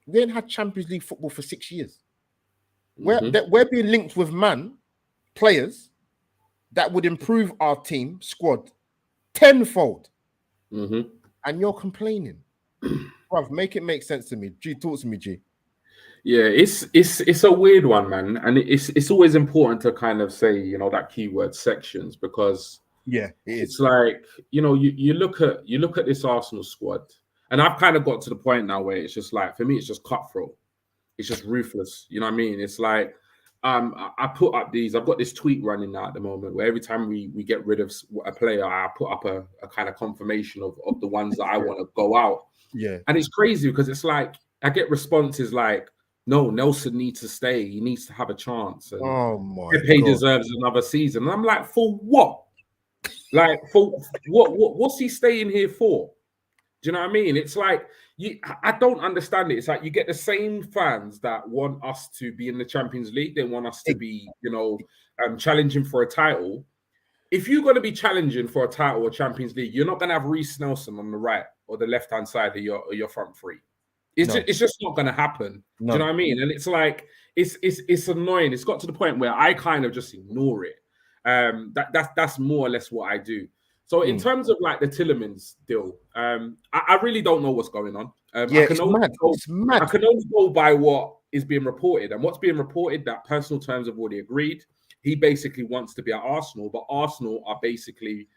We ain't had Champions League football for 6 years. We're being linked with players that would improve our team squad tenfold. And you're complaining. Bruv, make it make sense to me. G, talk to me, G. Yeah, it's a weird one, man. And it's always important to kind of say, that keyword sections, because it's like, you look at this Arsenal squad, and I've kind of got to the point now where it's just like, for me, it's just cutthroat. It's just ruthless. You know what I mean? It's like, I put up I've got this tweet running now at the moment where every time we get rid of a player, I put up a kind of confirmation of the ones that I want to go out. Yeah. And it's crazy because it's like, I get responses like, no, Nelson needs to stay. He needs to have a chance. And oh my Pepe God. deserves another season. And I'm like, for what? Like, for what's he staying here for? Do you know what I mean? It's like, I don't understand it. It's like you get the same fans that want us to be in the Champions League. They want us to be, challenging for a title. If you're going to be challenging for a title or Champions League, you're not going to have Reece Nelson on the right or the left-hand side of your front three. It's just not going to happen. No. Do you know what I mean? And it's like, it's annoying. It's got to the point where I kind of just ignore it. That's more or less what I do. So in terms of like the Tielemans deal, I really don't know what's going on. It's mad. I can only go by what is being reported. And what's being reported, that personal terms have already agreed. He basically wants to be at Arsenal, but Arsenal are basically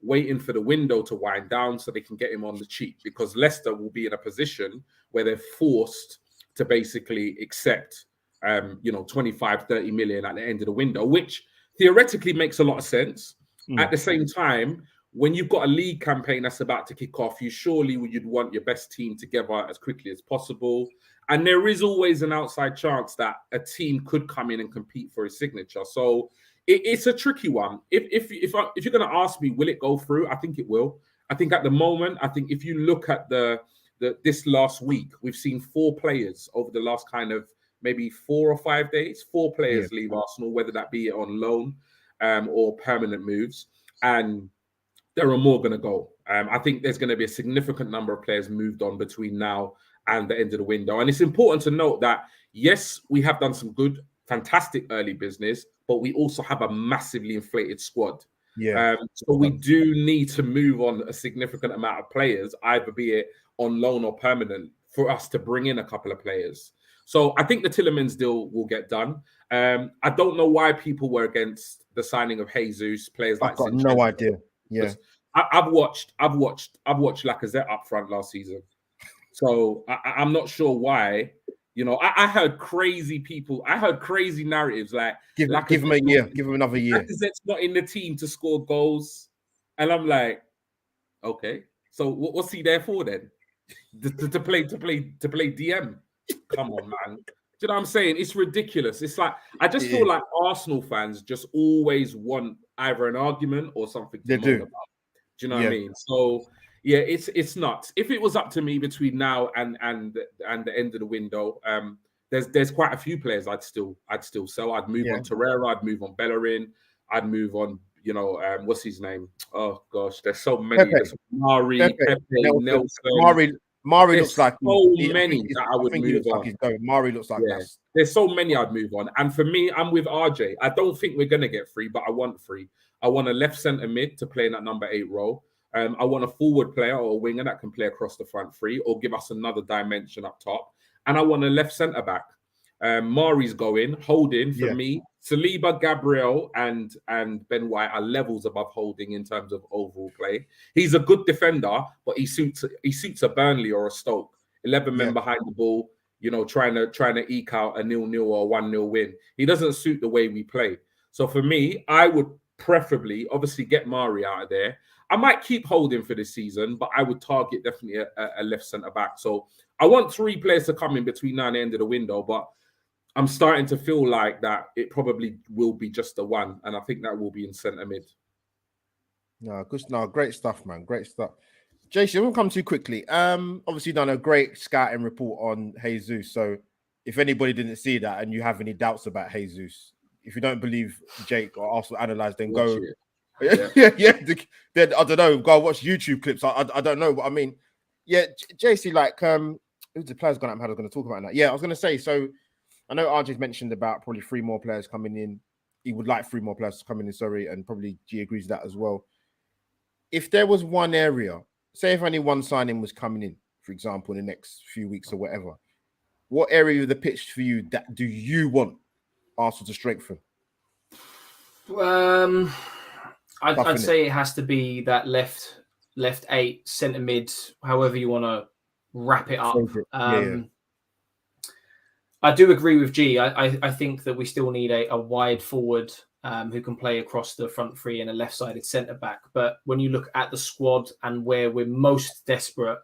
waiting for the window to wind down so they can get him on the cheap, because Leicester will be in a position where they're forced to basically accept 25, 30 million at the end of the window, which theoretically makes a lot of sense. At the same time, when you've got a league campaign that's about to kick off, you'd want your best team together as quickly as possible. And there is always an outside chance that a team could come in and compete for his signature. So it's a tricky one. If you're going to ask me, will it go through? I think it will. I think at the moment, if you look at this last week, we've seen 4 players over the last kind of maybe 4 or 5 days. 4 players leave Arsenal, whether that be on loan or permanent moves. And there are more going to go. I think there's going to be a significant number of players moved on between now and the end of the window. And it's important to note that, yes, we have done some good, fantastic early business, but we also have a massively inflated squad. Yeah. So we do need to move on a significant amount of players, either be it on loan or permanent, for us to bring in a couple of players. So I think the Tielemans deal will get done. I don't know why people were against the signing of Jesus, players like I've got no idea. Yeah. I've watched Lacazette up front last season. So I'm not sure why. I heard crazy people. I heard crazy narratives like give him a year, give him another year. Lacazette's not in the team to score goals, and I'm like, okay, so what's he there for then? to play DM? Come on, man. Do you know what I'm saying? It's ridiculous. It's like, I just feel like Arsenal fans just always want either an argument or something to moan about. Do you know what I mean? So yeah, it's nuts. If it was up to me between now and the end of the window, there's quite a few players I'd still sell. I'd move on Torreira, I'd move on Bellerin, I'd move on, what's his name? Oh gosh, there's so many. Pepe. There's Mari, Nelson. Mari There's looks like so many that I would think he move looks like on. he's going. Mari looks like Yeah, that's. there's so many I'd move on. And for me, I'm with RJ. I don't think we're gonna get 3, but I want 3. I want a left centre mid to play in that number 8 role. I want a forward player or a winger that can play across the front 3 or give us another dimension up top. And I want a left centre back. Mari's going. Holding for me. Saliba, Gabriel, and Ben White are levels above Holding in terms of overall play. He's a good defender, but he suits a Burnley or a Stoke. 11 men behind the ball, you know, trying to eke out a 0-0 or 1-0 win. He doesn't suit the way we play. So for me, I would preferably, obviously, get Mari out of there. I might keep Holding for this season, but I would target definitely a left centre back. So I want 3 players to come in between now and the end of the window, but I'm starting to feel like that it probably will be just the one, and I think that will be in centre mid. No, good. No, great stuff, man. Great stuff. Jason, we'll come to you quickly. Obviously done a great scouting report on Jesus. So if anybody didn't see that and you have any doubts about Jesus, if you don't believe Jake or Arsenal analyze, then Watch go. it. Then I don't know. Go watch YouTube clips. I don't know, but I mean, yeah, JC, like who's the players gonna? I'm going to talk about that. Yeah, I was going to say. So I know RJ's mentioned about probably 3 more players coming in. He would like 3 more players coming in. Sorry, and probably G agrees with that as well. If there was one area, say if only one signing was coming in, for example, in the next few weeks or whatever, what area of the pitch for you that do you want Arsenal to strengthen? I'd say it has to be that left 8, centre mid, however you want to wrap it up. I do agree with G. I think that we still need a wide forward who can play across the front 3 and a left-sided centre-back. But when you look at the squad and where we're most desperate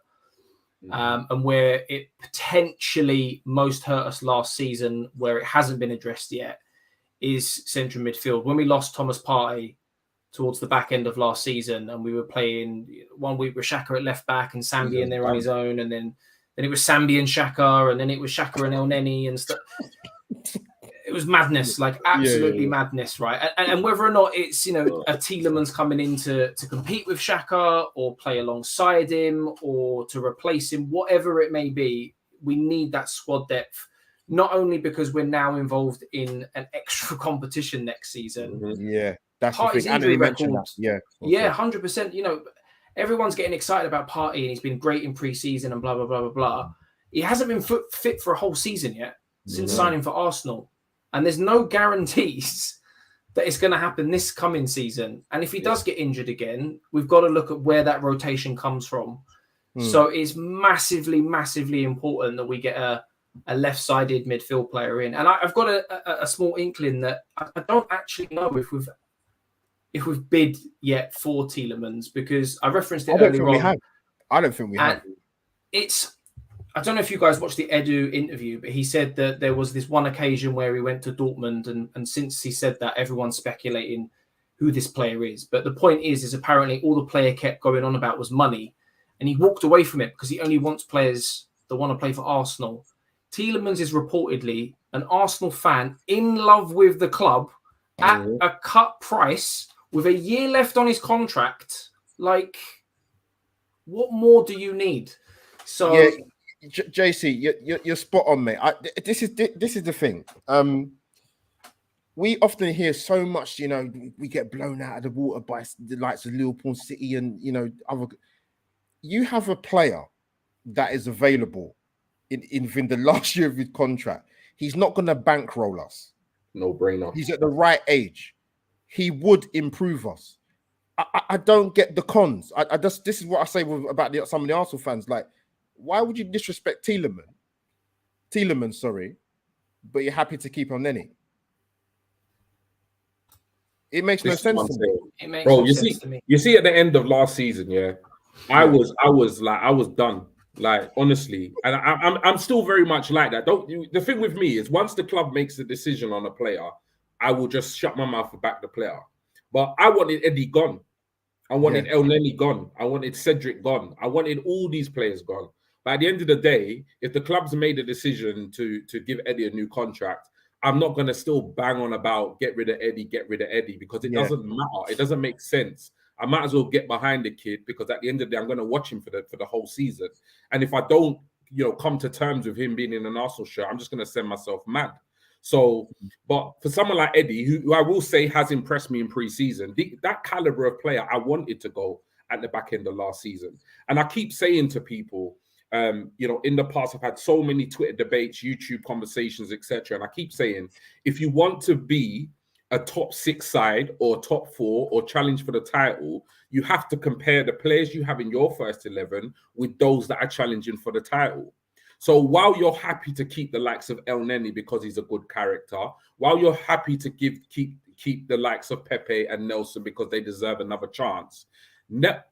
and where it potentially most hurt us last season, where it hasn't been addressed yet, is central midfield. When we lost Thomas Partey towards the back end of last season and we were playing 1 week with Xhaka at left-back and Sambi in there on his own, and then it was Sambi and Xhaka, and then it was Xhaka and El Neni and stuff. It was madness, like absolutely madness, right? And whether or not it's, you know, a Tielemans coming in to compete with Xhaka or play alongside him or to replace him, whatever it may be, we need that squad depth, not only because we're now involved in an extra competition next season. Yeah, that's Partey's the thing. injury record. Yeah, 100%. You know, everyone's getting excited about Partey and he's been great in pre-season and blah, blah, blah, blah, blah. He hasn't been fit for a whole season yet since signing for Arsenal. And there's no guarantees that it's going to happen this coming season. And if he does get injured again, we've got to look at where that rotation comes from. So it's massively, massively important that we get a left-sided midfield player in. And I've got a small inkling that I don't actually know if we've bid yet for Tielemans, because I referenced it earlier on. I don't think we have. I don't know if you guys watched the Edu interview, but he said that there was this one occasion where he went to Dortmund, and since he said that, everyone's speculating who this player is. But the point is apparently all the player kept going on about was money, and he walked away from it because he only wants players that want to play for Arsenal. Tielemans is reportedly an Arsenal fan in love with the club at a cut price with a year left on his contract. Like, what more do you need? So. Yeah. JC, you're spot on, mate. This is the thing. We often hear so much, you know, we get blown out of the water by the likes of Liverpool City and, you know, other. You have a player that is available in the last year of his contract. He's not going to bankroll us. No brainer. He's at the right age. He would improve us. I don't get the cons. I just, this is what I say about some of the Arsenal fans. Like, why would you disrespect Tielemans, sorry, but you're happy to keep on Nenny? It makes no sense to me. It makes no sense to me. You see, at the end of last season, I was done. Like, honestly, and I'm still very much like that. The thing with me is, once the club makes a decision on a player, I will just shut my mouth and back the player. But I wanted Eddie gone. I wanted El Neni gone. I wanted Cedric gone. I wanted all these players gone. But at the end of the day, if the club's made a decision to give Eddie a new contract, I'm not going to still bang on about get rid of Eddie, because it doesn't matter. It doesn't make sense. I might as well get behind the kid, because at the end of the day, I'm going to watch him for the whole season. And if I don't, come to terms with him being in an Arsenal shirt, I'm just going to send myself mad. So, but for someone like Eddie, who I will say has impressed me in pre-season, that caliber of player, I wanted to go at the back end of last season. And I keep saying to people, in the past, I've had so many Twitter debates, YouTube conversations, etc. And I keep saying, if you want to be a top 6 side or top 4 or challenge for the title, you have to compare the players you have in your first 11 with those that are challenging for the title. So while you're happy to keep the likes of El Neni because he's a good character, while you're happy to keep the likes of Pepe and Nelson because they deserve another chance,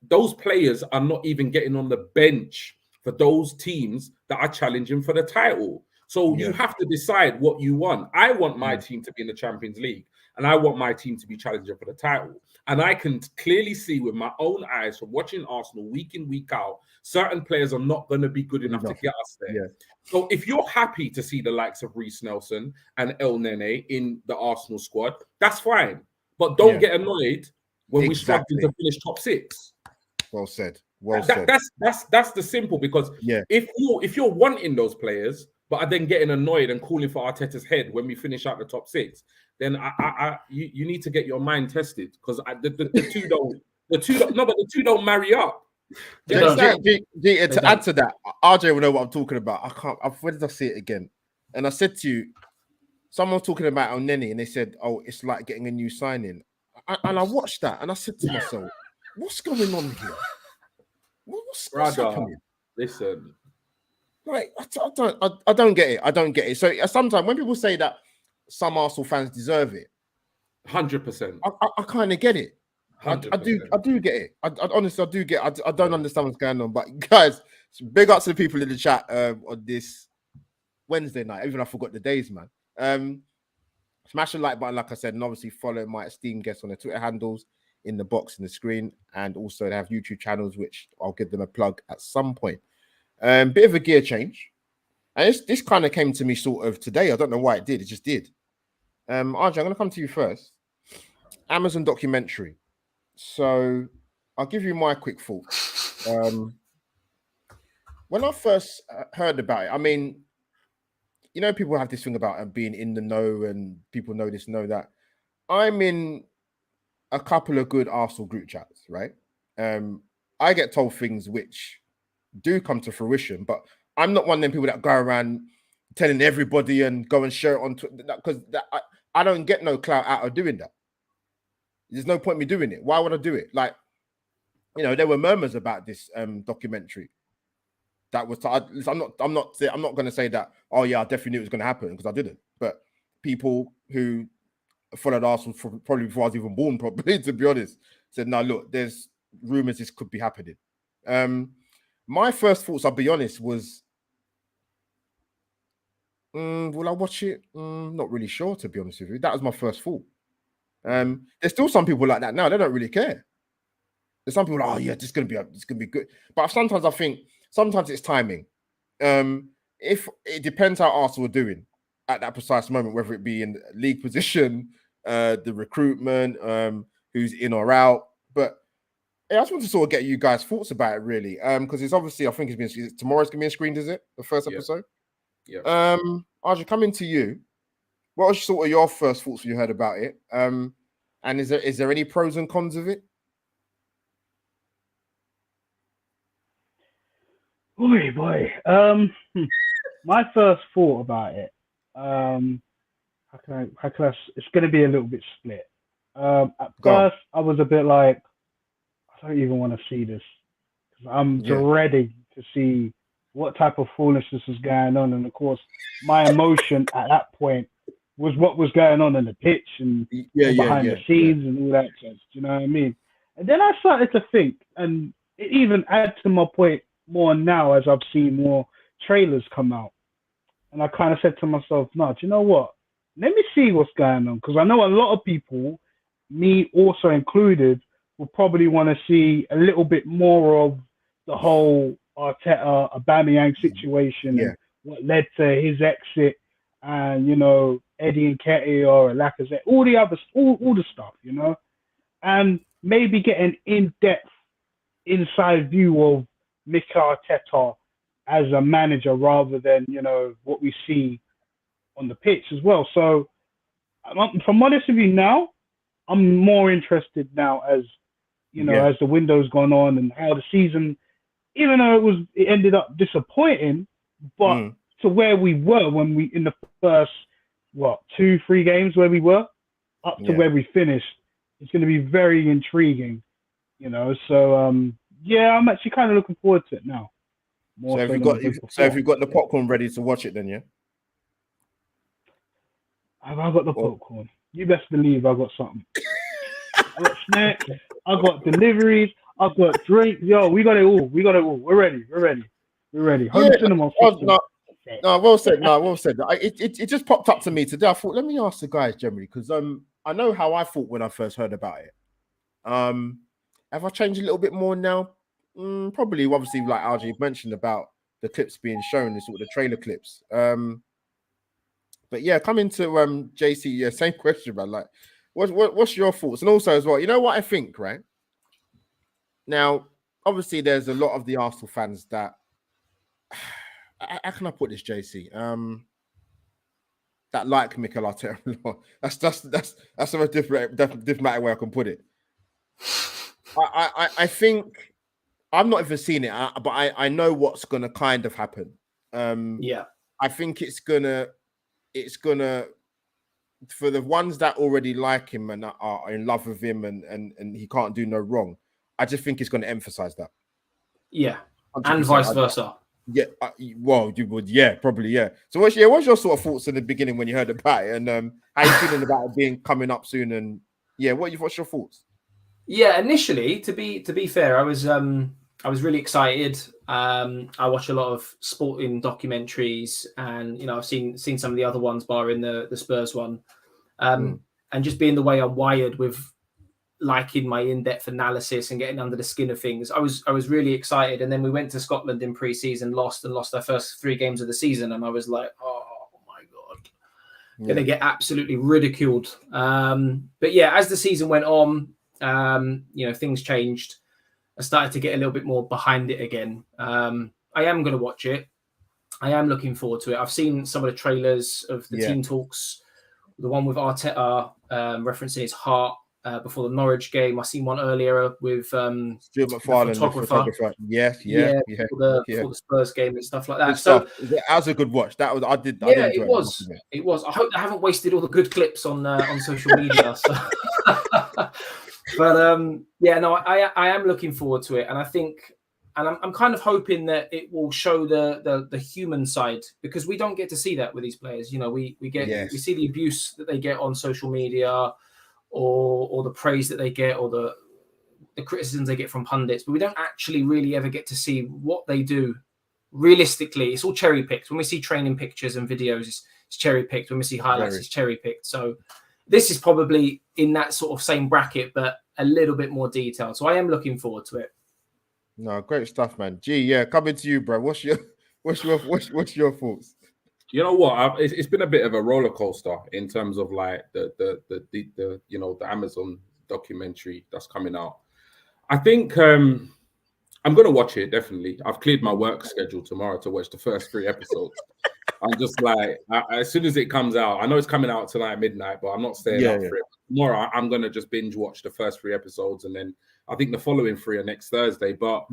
those players are not even getting on the bench for those teams that are challenging for the title. So you have to decide what you want. I want my team to be in the Champions League, and I want my team to be challenging for the title. And I can clearly see with my own eyes from watching Arsenal week in, week out, certain players are not going to be good enough to get us there. Yeah. So if you're happy to see the likes of Reece Nelson and El Nene in the Arsenal squad, that's fine. But don't get annoyed when we struggle to finish top 6. Well said. Well said. That's the simple, because if you're wanting those players, but are then getting annoyed and calling for Arteta's head when we finish out the top 6, then you need to get your mind tested, because the two don't marry up. To add to that, RJ will know what I'm talking about. Where did I see it again? And I said to you, someone was talking about El Neni, and they said, "Oh, it's like getting a new signing." And I watched that, and I said to myself, "What's going on here? What's happening?" Listen. Like, I don't get it. I don't get it. So sometimes when people say that some Arsenal fans deserve it, 100%, I kind of get it. I do get it. I honestly do get it. I don't understand what's going on. But guys, big up to the people in the chat on this Wednesday night. Even I forgot the days, man. Smash the like button, like I said, and obviously follow my esteemed guests on their Twitter handles in the box in the screen, and also they have YouTube channels, which I'll give them a plug at some point. Bit of a gear change, and this kind of came to me sort of today. I don't know why it did. It just did. RJ, I'm going to come to you first. Amazon documentary. So I'll give you my quick thoughts. When I first heard about it, I mean, people have this thing about being in the know, and people know this, know that. I'm in a couple of good Arsenal group chats, right? I get told things which do come to fruition, but I'm not one of them people that go around telling everybody and go and share it on Twitter, because I don't get no clout out of doing that. There's no point in me doing it. Why would I do it? Like, there were murmurs about this documentary. That was I'm not going to say that. Oh yeah, I definitely knew it was going to happen, because I didn't. But people who followed Arsenal probably before I was even born, probably, to be honest, said, "No, look, there's rumors this could be happening." My first thoughts, I'll be honest, was, will I watch it? Not really sure, to be honest with you. That was my first thought. There's still some people like that now. They don't really care. There's some people, oh yeah, it's gonna be good. But sometimes I think it's timing. If it depends how Arsenal are doing at that precise moment, whether it be in the league position, the recruitment, who's in or out. But I just want to sort of get you guys' thoughts about it, really, because it's obviously, I think tomorrow's gonna be screened, is it? The first episode. Yeah. RJ, coming to you. What was sort of your first thoughts when you heard about it? And is there any pros and cons of it? Boy. My first thought about it. How can I? It's going to be a little bit split. At first, I was a bit like, I don't even want to see this, because I'm dreading to see what type of foolishness is going on. And of course, my emotion at that point was what was going on in the pitch and behind the scenes and all that stuff. Do you know what I mean? And then I started to think, and it even adds to my point more now as I've seen more trailers come out. And I kind of said to myself, no, do you know what? Let me see what's going on. Because I know a lot of people, me also included, will probably want to see a little bit more of the whole Arteta, Aubameyang situation and what led to his exit, and, Eddie Nketiah or Lacazette, all the stuff, And maybe get an in-depth inside view of Mikel Arteta as a manager rather than, what we see on the pitch as well. So if I'm honest with you now, I'm more interested now as, as the window's gone on and how the season, even though it ended up disappointing, but to where we were when we, in the first, 2-3 games where we were, up to where we finished, it's going to be very intriguing, So, I'm actually kind of looking forward to it now. So if you've got the popcorn ready to watch it, then I've got the popcorn. You best believe I got something. I got snacks. I got deliveries. I got drinks. Yo, we got it all. We're ready. Home cinema. No, well said. It just popped up to me today. I thought, let me ask the guys generally, because I know how I thought when I first heard about it. Have I changed a little bit more now? Probably, obviously, like RJ mentioned about the clips being shown, the sort of the trailer clips. But yeah, coming to JC, yeah, same question, man. Like, what's your thoughts? And also as well, you know what I think, right? Now, obviously, there's a lot of the Arsenal fans that how can I put this, JC? That like Mikel Arteta a lot. That's a different way I can put it. I think I've not even seen it, but I know what's gonna kind of happen. I think it's gonna for the ones that already like him and are in love with him and he can't do no wrong. I just think it's going to emphasize that. Yeah, 100%. And vice versa. Yeah, well, you would, probably. So what's your sort of thoughts in the beginning when you heard about it, and how you feeling about it coming up soon? And what's your thoughts? Yeah, initially, to be fair, I was really excited. I watch a lot of sporting documentaries, and I've seen some of the other ones, barring the Spurs one, and just being the way I'm wired with liking my in-depth analysis and getting under the skin of things, I was really excited. And then we went to Scotland in pre-season, lost our first 3 games of the season, and I was like, oh my god, gonna get absolutely ridiculed. But yeah, as the season went on, things changed. I started to get a little bit more behind it again. I am going to watch it. I am looking forward to it. I've seen some of the trailers of the team talks, the one with Arteta referencing his heart before the Norwich game. I seen one earlier with Stuart McFarlane, the photographer. For the Spurs game and stuff like that. That was a good watch. I did enjoy it. It was. I hope I haven't wasted all the good clips on social media. So. But I am looking forward to it, and I think, and I'm kind of hoping that it will show the human side, because we don't get to see that with these players. We see the abuse that they get on social media, or the praise that they get, or the criticisms they get from pundits, but we don't actually really ever get to see what they do realistically. It's all cherry picked. When we see training pictures and videos, it's cherry picked. When we see highlights, it's cherry picked. So this is probably in that sort of same bracket, but a little bit more detailed. So I am looking forward to it. No, great stuff, man. Coming to you, bro. What's your thoughts? You know what? It's been a bit of a roller coaster in terms of like the Amazon documentary that's coming out. I think I'm going to watch it, definitely. I've cleared my work schedule tomorrow to watch the first 3 episodes. I'm just like, as soon as it comes out, I know it's coming out tonight at midnight, but I'm not staying out for it. Tomorrow, I'm going to just binge watch the first 3 episodes, and then I think the following 3 are next Thursday. But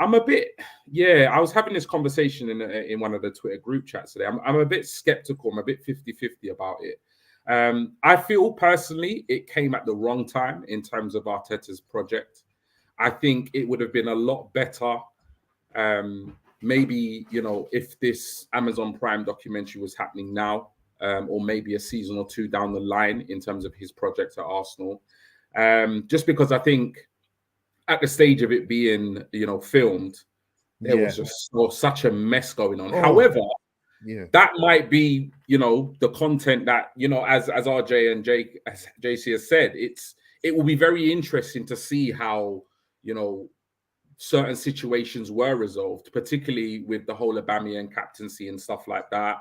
I'm a bit, I was having this conversation in one of the Twitter group chats today. I'm a bit skeptical. I'm a bit 50-50 about it. I feel personally it came at the wrong time in terms of Arteta's project. I think it would have been a lot better, maybe, if this Amazon Prime documentary was happening now, or maybe a season or 2 down the line in terms of his project at Arsenal. Just because I think at the stage of it being, filmed, there was just such a mess going on. However, that might be, the content that, as RJ and JC has said, it will be very interesting to see how, certain situations were resolved, particularly with the whole Aubameyang captaincy and stuff like that.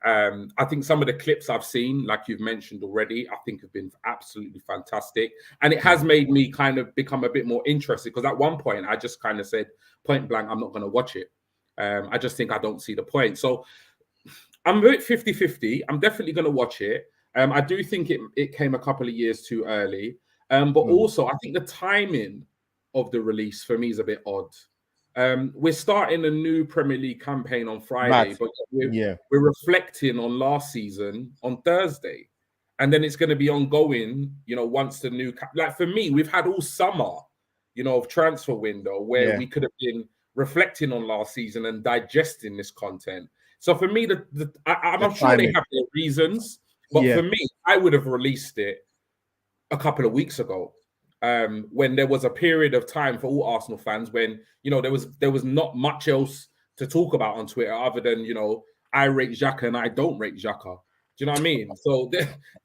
I think some of the clips I've seen, like you've mentioned already, I think have been absolutely fantastic. And it has made me kind of become a bit more interested, because at one point I just kind of said point blank, I'm not going to watch it. I just think I don't see the point. So I'm a bit 50-50. I'm definitely going to watch it. I do think it came a couple of years too early. But also, I think the timing of the release for me is a bit odd. We're starting a new Premier League campaign on Friday, but we're reflecting on last season on Thursday. And then it's going to be ongoing, once the new... Like for me, we've had all summer, of transfer window where we could have been reflecting on last season and digesting this content. So for me, I'm sure they have their reasons, but for me, I would have released it a couple of weeks ago, when there was a period of time for all Arsenal fans when there was not much else to talk about on Twitter other than I rate Xhaka and I don't rate Xhaka. Do you know what I mean? So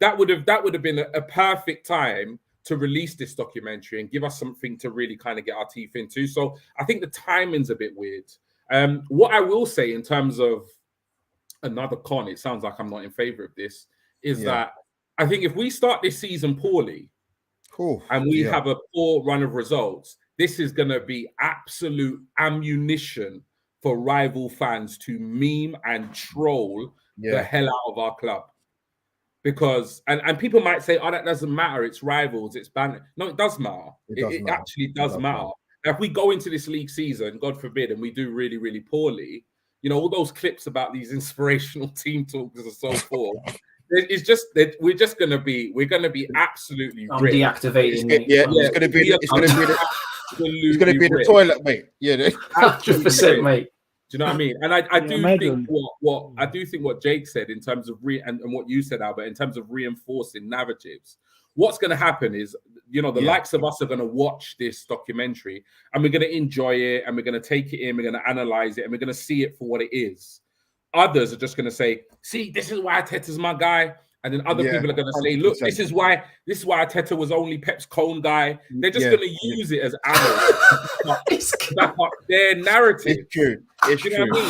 that would have been a perfect time to release this documentary and give us something to really kind of get our teeth into. So I think the timing's a bit weird. What I will say in terms of another con, it sounds like I'm not in favor of this, is that I think if we start this season poorly and we have a poor run of results, this is going to be absolute ammunition for rival fans to meme and troll the hell out of our club. Because, and people might say, oh, that doesn't matter, it's rivals, it's banner. No, it does matter. It actually does matter. Now, if we go into this league season, God forbid, and we do really, really poorly, all those clips about these inspirational team talks and so forth, it's just that we're gonna be absolutely I'm deactivating. It's gonna be the toilet, mate. 100%, mate. Do you know what I mean? And I do think I do think what Jake said in terms of and what you said, Albert, in terms of reinforcing narratives. What's going to happen is, the likes of us are going to watch this documentary and we're going to enjoy it and we're going to take it in, we're going to analyze it and we're going to see it for what it is. Others are just going to say, see, this is why Arteta's my guy. And then other people are going to say, look, this is why Arteta was only Pep's cone guy. They're just going to use it as ammo to back up their narrative. It's true. It's true. What I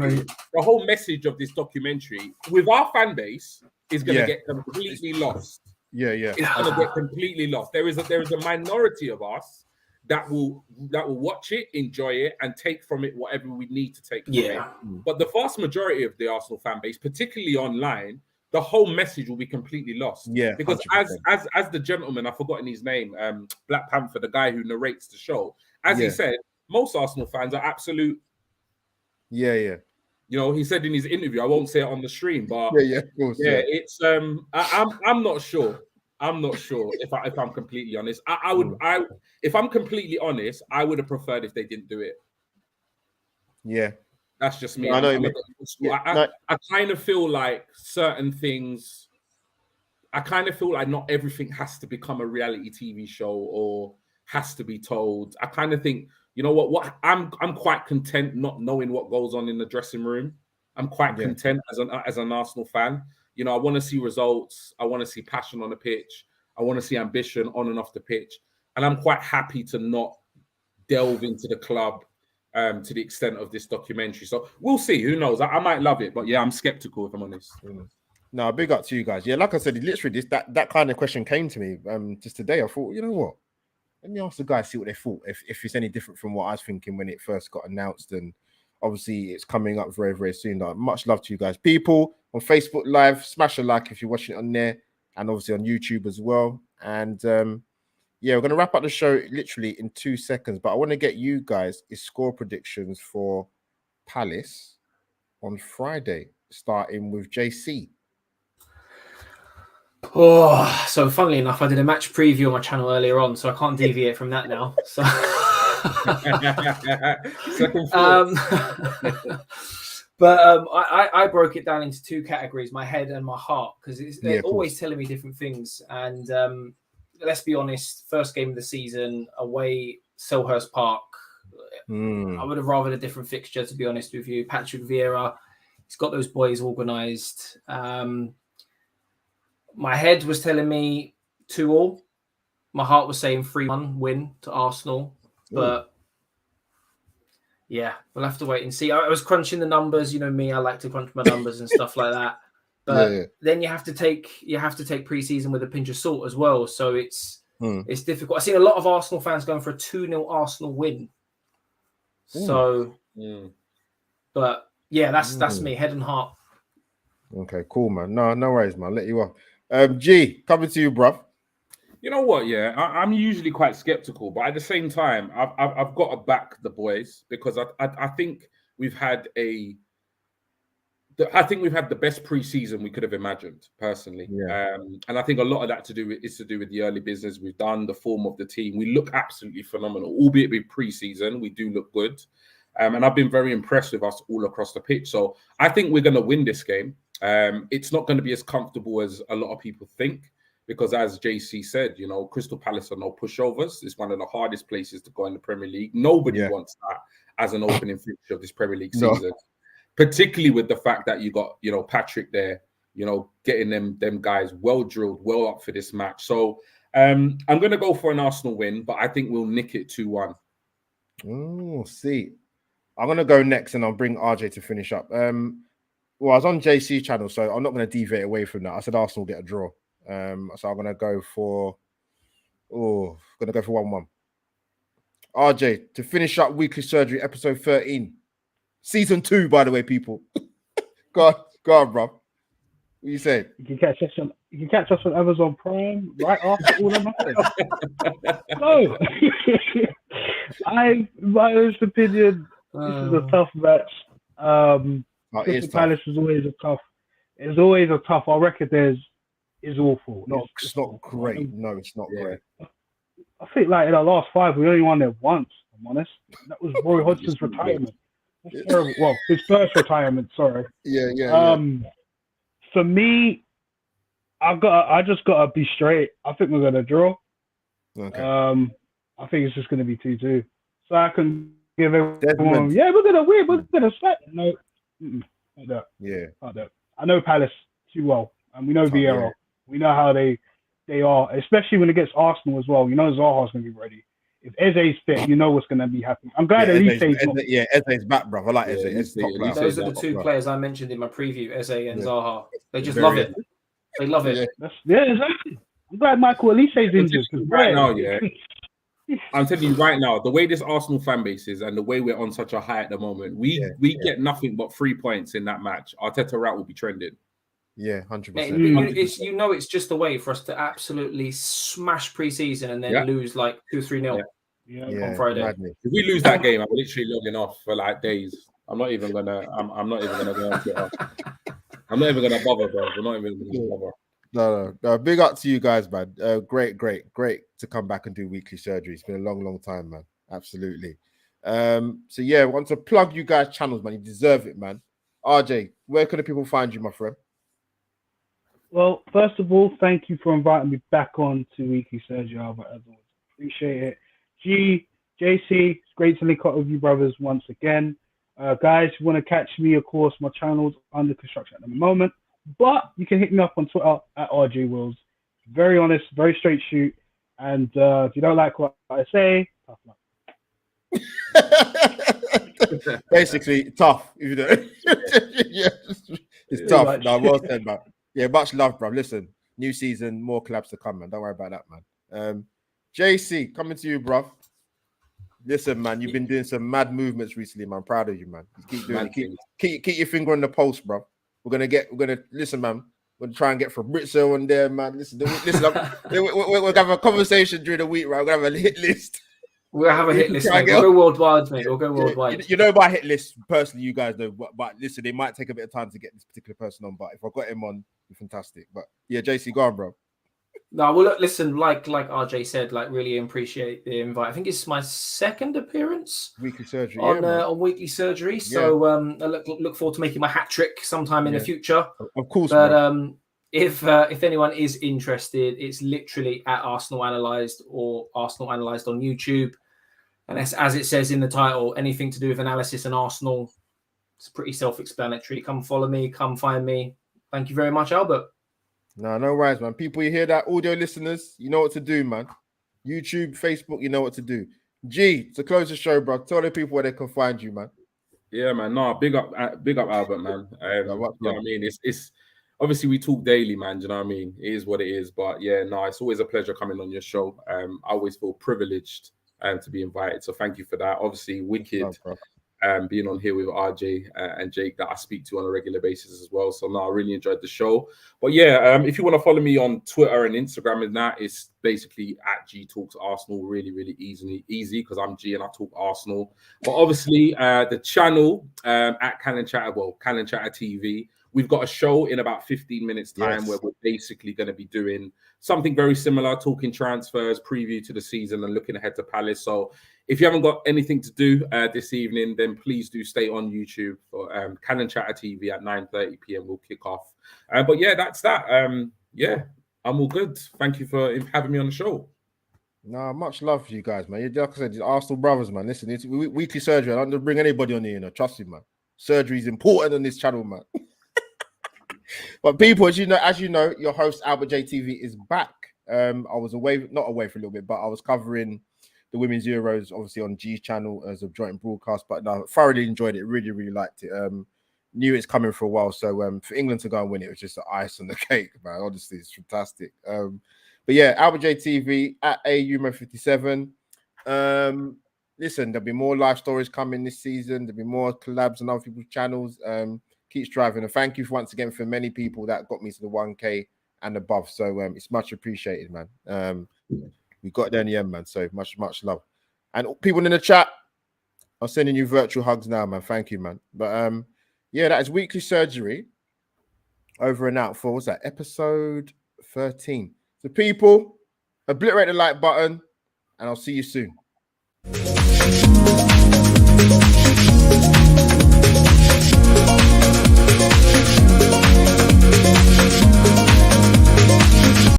mean? So the whole message of this documentary with our fan base is going to get completely lost. It's going to get completely lost. There is a minority of us that will watch it, enjoy it, and take from it whatever we need to take from it. But the vast majority of the Arsenal fan base, particularly online, the whole message will be completely lost. Because 100%. as the gentleman, I've forgotten his name, Black Panther, the guy who narrates the show, as he said, most Arsenal fans are absolute. He said in his interview, I won't say it on the stream, but of course, it's I'm not sure. I'm not sure if I'm completely honest. If I'm completely honest, I would have preferred if they didn't do it. That's just me. I kind of feel like certain things. I kind of feel like not everything has to become a reality TV show or has to be told. I kind of think, what I'm quite content not knowing what goes on in the dressing room. I'm quite content as an Arsenal fan. I want to see results. I want to see passion on the pitch. I want to see ambition on and off the pitch. And I'm quite happy to not delve into the club to the extent of this documentary. So we'll see. Who knows? I might love it. But I'm skeptical, if I'm honest. No, big up to you guys. Like I said, literally that kind of question came to me just today. I thought, you know what? Let me ask the guys, see what they thought. If it's any different from what I was thinking when it first got announced. And obviously, it's coming up very, very soon. Much love to you guys. People on Facebook Live, smash a like if you're watching it on there, and obviously on YouTube as well. And we're going to wrap up the show literally in 2 seconds. But I want to get you guys score predictions for Palace on Friday, starting with JC. So funnily enough, I did a match preview on my channel earlier on, so I can't deviate from that now. So. But I broke it down into two categories: my head and my heart, because they're always telling me different things. And let's be honest, first game of the season away, Selhurst Park. I would have rathered a different fixture, to be honest with you. Patrick Vieira, he's got those boys organised. My head was telling me 2-2. My heart was saying 3-1 win to Arsenal. But Yeah, we'll have to wait and see. I was crunching the numbers. You know me, I like to crunch my numbers and stuff like that. But then you have to take preseason with a pinch of salt as well. So it's difficult. I've seen a lot of Arsenal fans going for a 2-0 Arsenal win. So, but yeah, that's me, head and heart. Okay, cool, man. No worries, man. I'll let you off. G, coming to you, bruv. You know what? Yeah, I'm usually quite skeptical, but at the same time, I've got to back the boys because I think we've had the best preseason we could have imagined, personally. Yeah. And I think a lot of that is to do with the early business we've done, the form of the team. We look absolutely phenomenal, albeit with preseason, we do look good. And I've been very impressed with us all across the pitch. So I think we're going to win this game. It's not going to be as comfortable as a lot of people think. Because as JC said, you know, Crystal Palace are no pushovers. It's one of the hardest places to go in the Premier League. Nobody wants that as an opening fixture of this Premier League season, particularly with the fact that you got, you know, Patrick there, you know, getting them guys well drilled, well up for this match. So I'm going to go for an Arsenal win, but I think we'll nick it 2-1. Oh, see. I'm going to go next and I'll bring RJ to finish up. Well, I was on JC channel, so I'm not going to deviate away from that. I said Arsenal get a draw. So I'm gonna go for 1-1. RJ, to finish up Weekly Surgery, episode 13, season 2, by the way, people. go on, bro. What you saying? You can catch us on Amazon Prime right after All or Nothing. No, in my honest opinion, this is a tough match. Crystal Palace is always a tough. It's always a tough. Our record is awful. It's not great. No, it's not great. I think like in our last 5, we only won there once. I'm honest. That was Roy Hodgson's retirement. That's terrible. Well, his first retirement. Sorry. Yeah. For me, I just gotta be straight. I think we're gonna draw. Okay. I think it's just gonna be 2-2. So I can give everyone. Yeah, we're gonna win. We're gonna set. No, like that. Yeah. Like that. I know Palace too well, and we know Vieira. Yeah. We know how they are, especially when it gets Arsenal as well. You know Zaha's going to be ready. If Eze's fit, you know what's going to be happening. I'm glad Eze's back, bro. I like Eze. Those are the 2 players I mentioned in my preview, Eze and Zaha. They just love it. They love it. Yeah, exactly. I'm glad Michael Elise's injured. Right now, I'm telling you right now, the way this Arsenal fan base is and the way we're on such a high at the moment, we get nothing but 3 points in that match. Arteta Rat will be trending. Yeah, 100%. It's just a way for us to absolutely smash preseason and then lose like 2-3-0 on Friday. Madness. If we lose that game, I'm literally logging off for like days. I'm not even gonna go on Twitter. I'm not even gonna bother, bro. I'm not even gonna bother. No. Big up to you guys, man. Great to come back and do Weekly Surgery. It's been a long time, man. Absolutely. So yeah, I want to plug you guys' channels, man. You deserve it, man. RJ, where can the people find you, my friend? Well, first of all, thank you for inviting me back on to Weekly Surgery, Albert. As always, appreciate it. JC, it's great to link up with you brothers once again. Guys, if you want to catch me, of course, my channel's under construction at the moment, but you can hit me up on Twitter at RJ Wills. Very honest, very straight shoot, and if you don't like what I say, tough luck. Basically, tough. You know, it's tough. No, well said, man. Yeah, much love, bro. Listen, new season, more collabs to come, man. Don't worry about that, man. JC, coming to you, bro. Listen, man, you've been doing some mad movements recently, man. I'm proud of you, man. Keep doing it. Keep your finger on the pulse, bro. We're gonna listen, man. We're gonna try and get Fabrizio on there, man. Listen. We're gonna have a conversation during the week, right? We're gonna have a hit list. We'll have a hit list, mate. We'll go worldwide, mate. We'll go worldwide. You know my hit list personally, you guys know. But listen, it might take a bit of time to get this particular person on. But if I got him on, it'd be fantastic. But yeah, JC, go on, bro. No, well, look, listen, like RJ said, like really appreciate the invite. I think it's my second appearance Weekly Surgery on Weekly Surgery. So I look forward to making my hat trick sometime in the future. Of course, but if anyone is interested, it's literally at Arsenal Analyzed or Arsenal Analyzed on YouTube. And as it says in the title, anything to do with analysis and Arsenal, it's pretty self-explanatory. Come follow me, come find me. Thank you very much, Albert. No worries, man. People, you hear that? Audio listeners, you know what to do, man. YouTube, Facebook, you know what to do. G, to close the show, bro. Tell the people where they can find you, man. Yeah, man. No, big up Albert, man. You know what I mean? It's obviously we talk daily, man. Do you know what I mean? It is what it is. But yeah, no, it's always a pleasure coming on your show. I always feel privileged to be invited. So thank you for that. Obviously, wicked. Being on here with RJ and Jake that I speak to on a regular basis as well. So no, I really enjoyed the show. But yeah, if you want to follow me on Twitter and Instagram and that, it's basically at G Talks Arsenal. Really, really easy because I'm G and I talk Arsenal. But obviously, the channel at Cannon Chatter TV. We've got a show in about 15 minutes time where we're basically going to be doing something very similar, talking transfers, preview to the season and looking ahead to Palace. So if you haven't got anything to do this evening, then please do stay on YouTube for Cannon Chatter TV at 9:30 p.m. We'll kick off. But yeah, that's that. Yeah, I'm all good. Thank you for having me on the show. No, much love for you guys, man. Like I said, the Arsenal brothers, man. Listen, it's weekly surgery. I don't bring anybody on here, you know. Trust me, man. Surgery is important on this channel, man. But people, as you know, your host Albert JTV is back. I was not away for a little bit, but I was covering the Women's Euros, obviously on G's channel as a joint broadcast. But no, thoroughly enjoyed it. Really, really liked it. Knew it's coming for a while, so for England to go and win it was just the ice on the cake, man. Honestly, it's fantastic. But yeah, Albert JTV at AUMO57. Listen, there'll be more live stories coming this season. There'll be more collabs on other people's channels. Keep striving, and thank you once again for many people that got me to the 1K and above. So it's much appreciated, man. We got there in the end, man. So much love. And people in the chat, I'm sending you virtual hugs now, man. Thank you, man. But yeah, that is Weekly Surgery. Over and out for what's that? Episode 13. So people, obliterate the like button, and I'll see you soon.